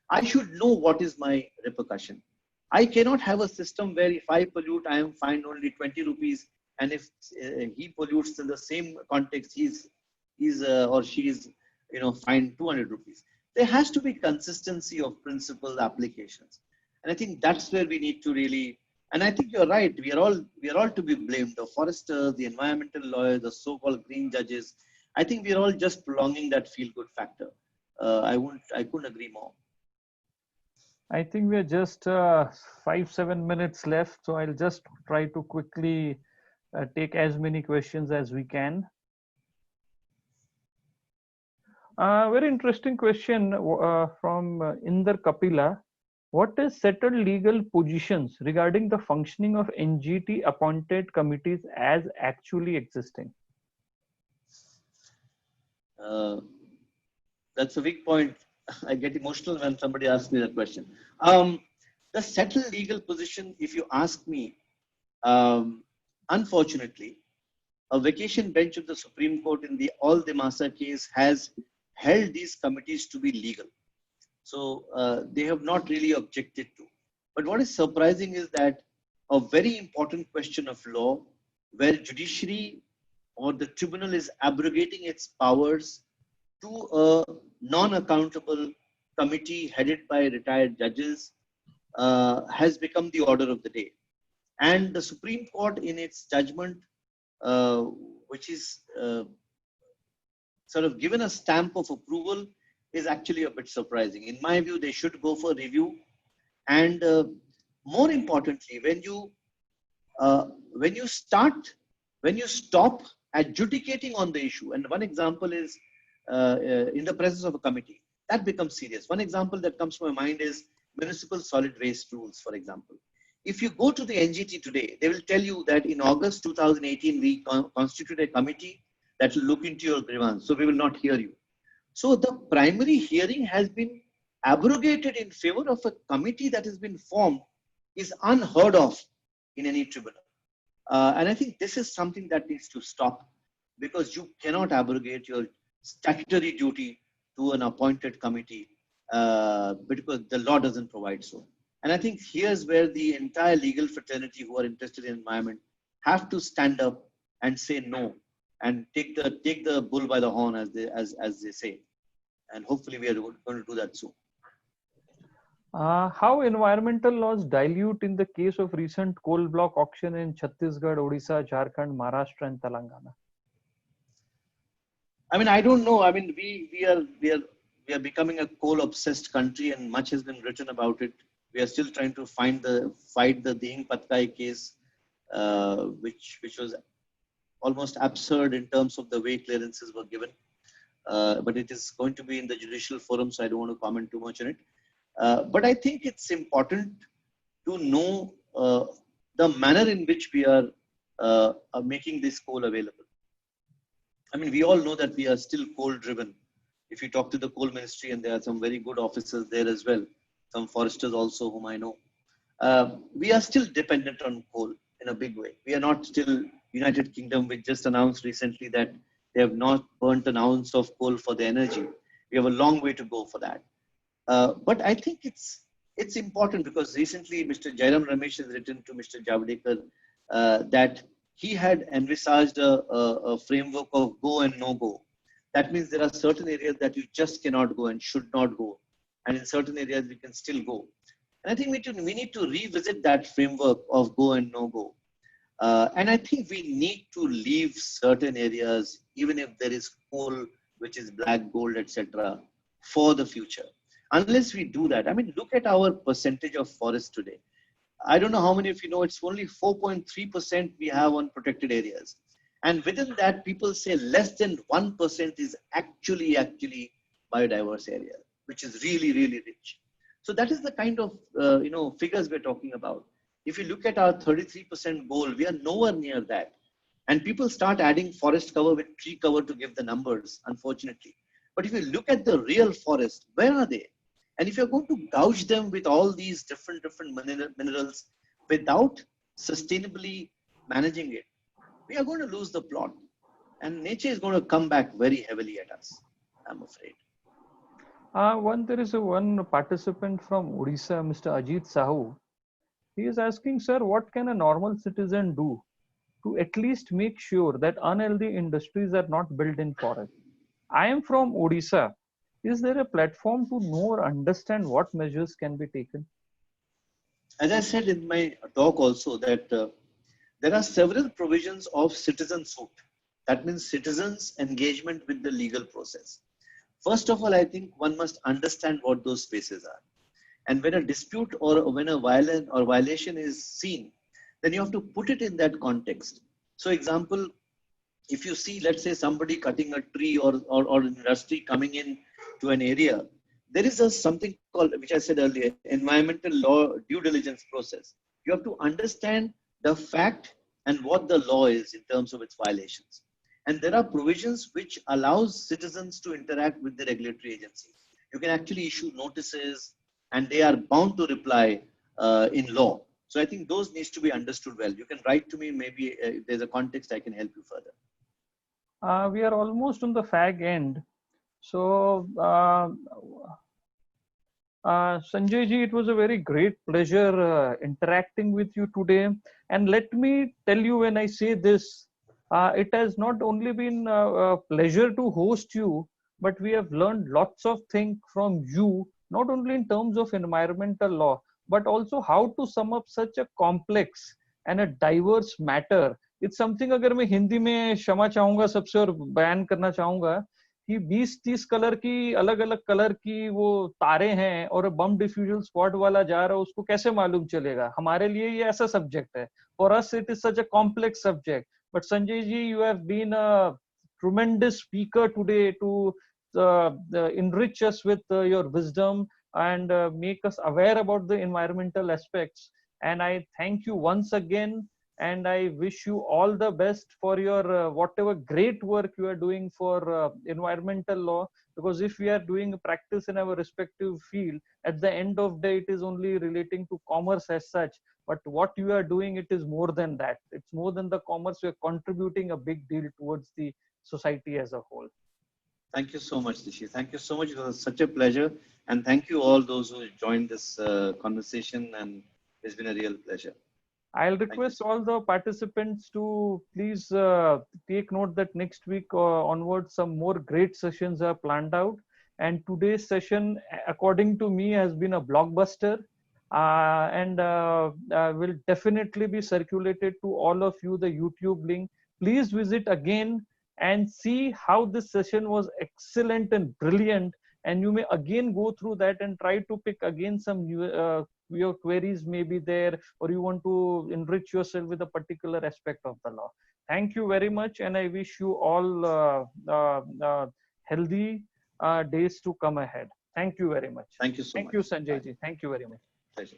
I should know what is my repercussion. I cannot have a system where if I pollute, I am fined only 20 rupees. And if he pollutes in the same context, he's or she is, fined 200 rupees. There has to be consistency of principle applications. And I think that's where we need to really, and I think you're right, we are all to be blamed. The foresters, the environmental lawyers, the so-called green judges. I think we are all just prolonging that feel-good factor. I couldn't agree more. I think we're just 5-7 minutes left, so I'll just try to quickly take as many questions as we can. Very interesting question from Inder Kapila. What is settled legal positions regarding the functioning of NGT appointed committees as actually existing? That's a big point. I get emotional when somebody asks me that question. The settled legal position, if you ask me, unfortunately, a vacation bench of the Supreme Court in the All Demasa case has held these committees to be legal. So they have not really objected to. But what is surprising is that a very important question of law, where judiciary or the tribunal is abrogating its powers to a non-accountable committee headed by retired judges, has become the order of the day. And the Supreme Court, in its judgment, which is sort of given a stamp of approval, is actually a bit surprising. In my view, they should go for review. And more importantly, when you stop adjudicating on the issue, and one example is in the presence of a committee, that becomes serious. One example that comes to my mind is municipal solid waste rules, for example. If you go to the NGT today, they will tell you that in August 2018, we constituted a committee that will look into your grievance, so we will not hear you. So the primary hearing has been abrogated in favor of a committee that has been formed is unheard of in any tribunal. And I think this is something that needs to stop, because you cannot abrogate your statutory duty to an appointed committee because the law doesn't provide so. And I think here's where the entire legal fraternity who are interested in environment have to stand up and say no, and take the bull by the horn, as they say. And hopefully we are going to do that soon. How environmental laws dilute in the case of recent coal block auction in Chhattisgarh, Odisha, Jharkhand, Maharashtra, and Telangana? I mean, I don't know. I mean, we are becoming a coal obsessed country, and much has been written about it. We are still trying to fight the Ding Patkai case, which was almost absurd in terms of the way clearances were given. But it is going to be in the judicial forum, so I don't want to comment too much on it. But I think it's important to know the manner in which we are making this coal available. I mean, we all know that we are still coal driven. If you talk to the coal ministry, and there are some very good officers there as well, some foresters also whom I know, we are still dependent on coal in a big way. We are not still United Kingdom, which just announced recently that they have not burnt an ounce of coal for the energy. We have a long way to go for that. But I think it's important, because recently Mr. Jairam Ramesh has written to Mr. Javadekar that he had envisaged a framework of go and no go. That means there are certain areas that you just cannot go and should not go, and in certain areas we can still go. And I think we need to revisit that framework of go and no go. And I think we need to leave certain areas, even if there is coal, which is black gold, etc., for the future. Unless we do that, I mean, look at our percentage of forest today. I don't know how many of you know, it's only 4.3% we have on protected areas. And within that, people say less than 1% is actually biodiverse area, which is really, really rich. So that is the kind of, figures we're talking about. If you look at our 33% goal, we are nowhere near that. And people start adding forest cover with tree cover to give the numbers, unfortunately. But if you look at the real forest, where are they? And if you're going to gouge them with all these different minerals without sustainably managing it, we are going to lose the plot. And nature is going to come back very heavily at us, I'm afraid. There is one participant from Odisha, Mr. Ajit Sahu. He is asking, sir, what can a normal citizen do to at least make sure that unhealthy industries are not built in forest? I am from Odisha. Is there a platform to know or understand what measures can be taken? As I said in my talk also, that there are several provisions of citizen suit. That means citizens' engagement with the legal process. First of all, I think one must understand what those spaces are. And when a dispute or when a violation is seen, then you have to put it in that context. So, example, if you see, let's say, somebody cutting a tree or an industry coming in to an area, there is something called, which I said earlier, environmental law due diligence process. You have to understand the fact and what the law is in terms of its violations. And there are provisions which allows citizens to interact with the regulatory agency. You can actually issue notices and they are bound to reply in law. So I think those needs to be understood well. You can write to me, maybe if there's a context, I can help you further. We are almost on the fag end. So, Sanjay ji, it was a very great pleasure interacting with you today. And let me tell you, when I say this, it has not only been a pleasure to host you, but we have learned lots of things from you, not only in terms of environmental law, but also how to sum up such a complex and a diverse matter. It's something, अगर मैं हिंदी में क्षमा चाहूंगा सबसे और बयान करना चाहूंगा कि 20-30 कलर की अलग अलग कलर की वो तारे हैं और बम डिफ्यूजल स्क्वाड वाला जा रहा है, उसको कैसे मालूम चलेगा? हमारे लिए ये ऐसा सब्जेक्ट है. For us it is such a complex subject. But Sanjay ji, you have been a tremendous speaker today to enrich us with your wisdom and make us aware about the environmental aspects. And I thank you once again, and I wish you all the best for your whatever great work you are doing for environmental law. Because if we are doing practice in our respective field, at the end of the day, it is only relating to commerce as such. But what you are doing, it is more than that. It's more than the commerce. You are contributing a big deal towards the society as a whole. Thank you so much, Rishi. Thank you so much. It was such a pleasure. And thank you all those who joined this conversation. And it's been a real pleasure. I'll request all the participants to please take note that next week onwards, some more great sessions are planned out. And today's session, according to me, has been a blockbuster and will definitely be circulated to all of you, the YouTube link. Please visit again and see how this session was excellent and brilliant. And you may again go through that and try to pick again some new, your queries may be there, or you want to enrich yourself with a particular aspect of the law. Thank you very much, and I wish you all healthy days to come ahead. Thank you very much. Thank you so much. Thank you, Sanjay ji. Thank you very much. Pleasure.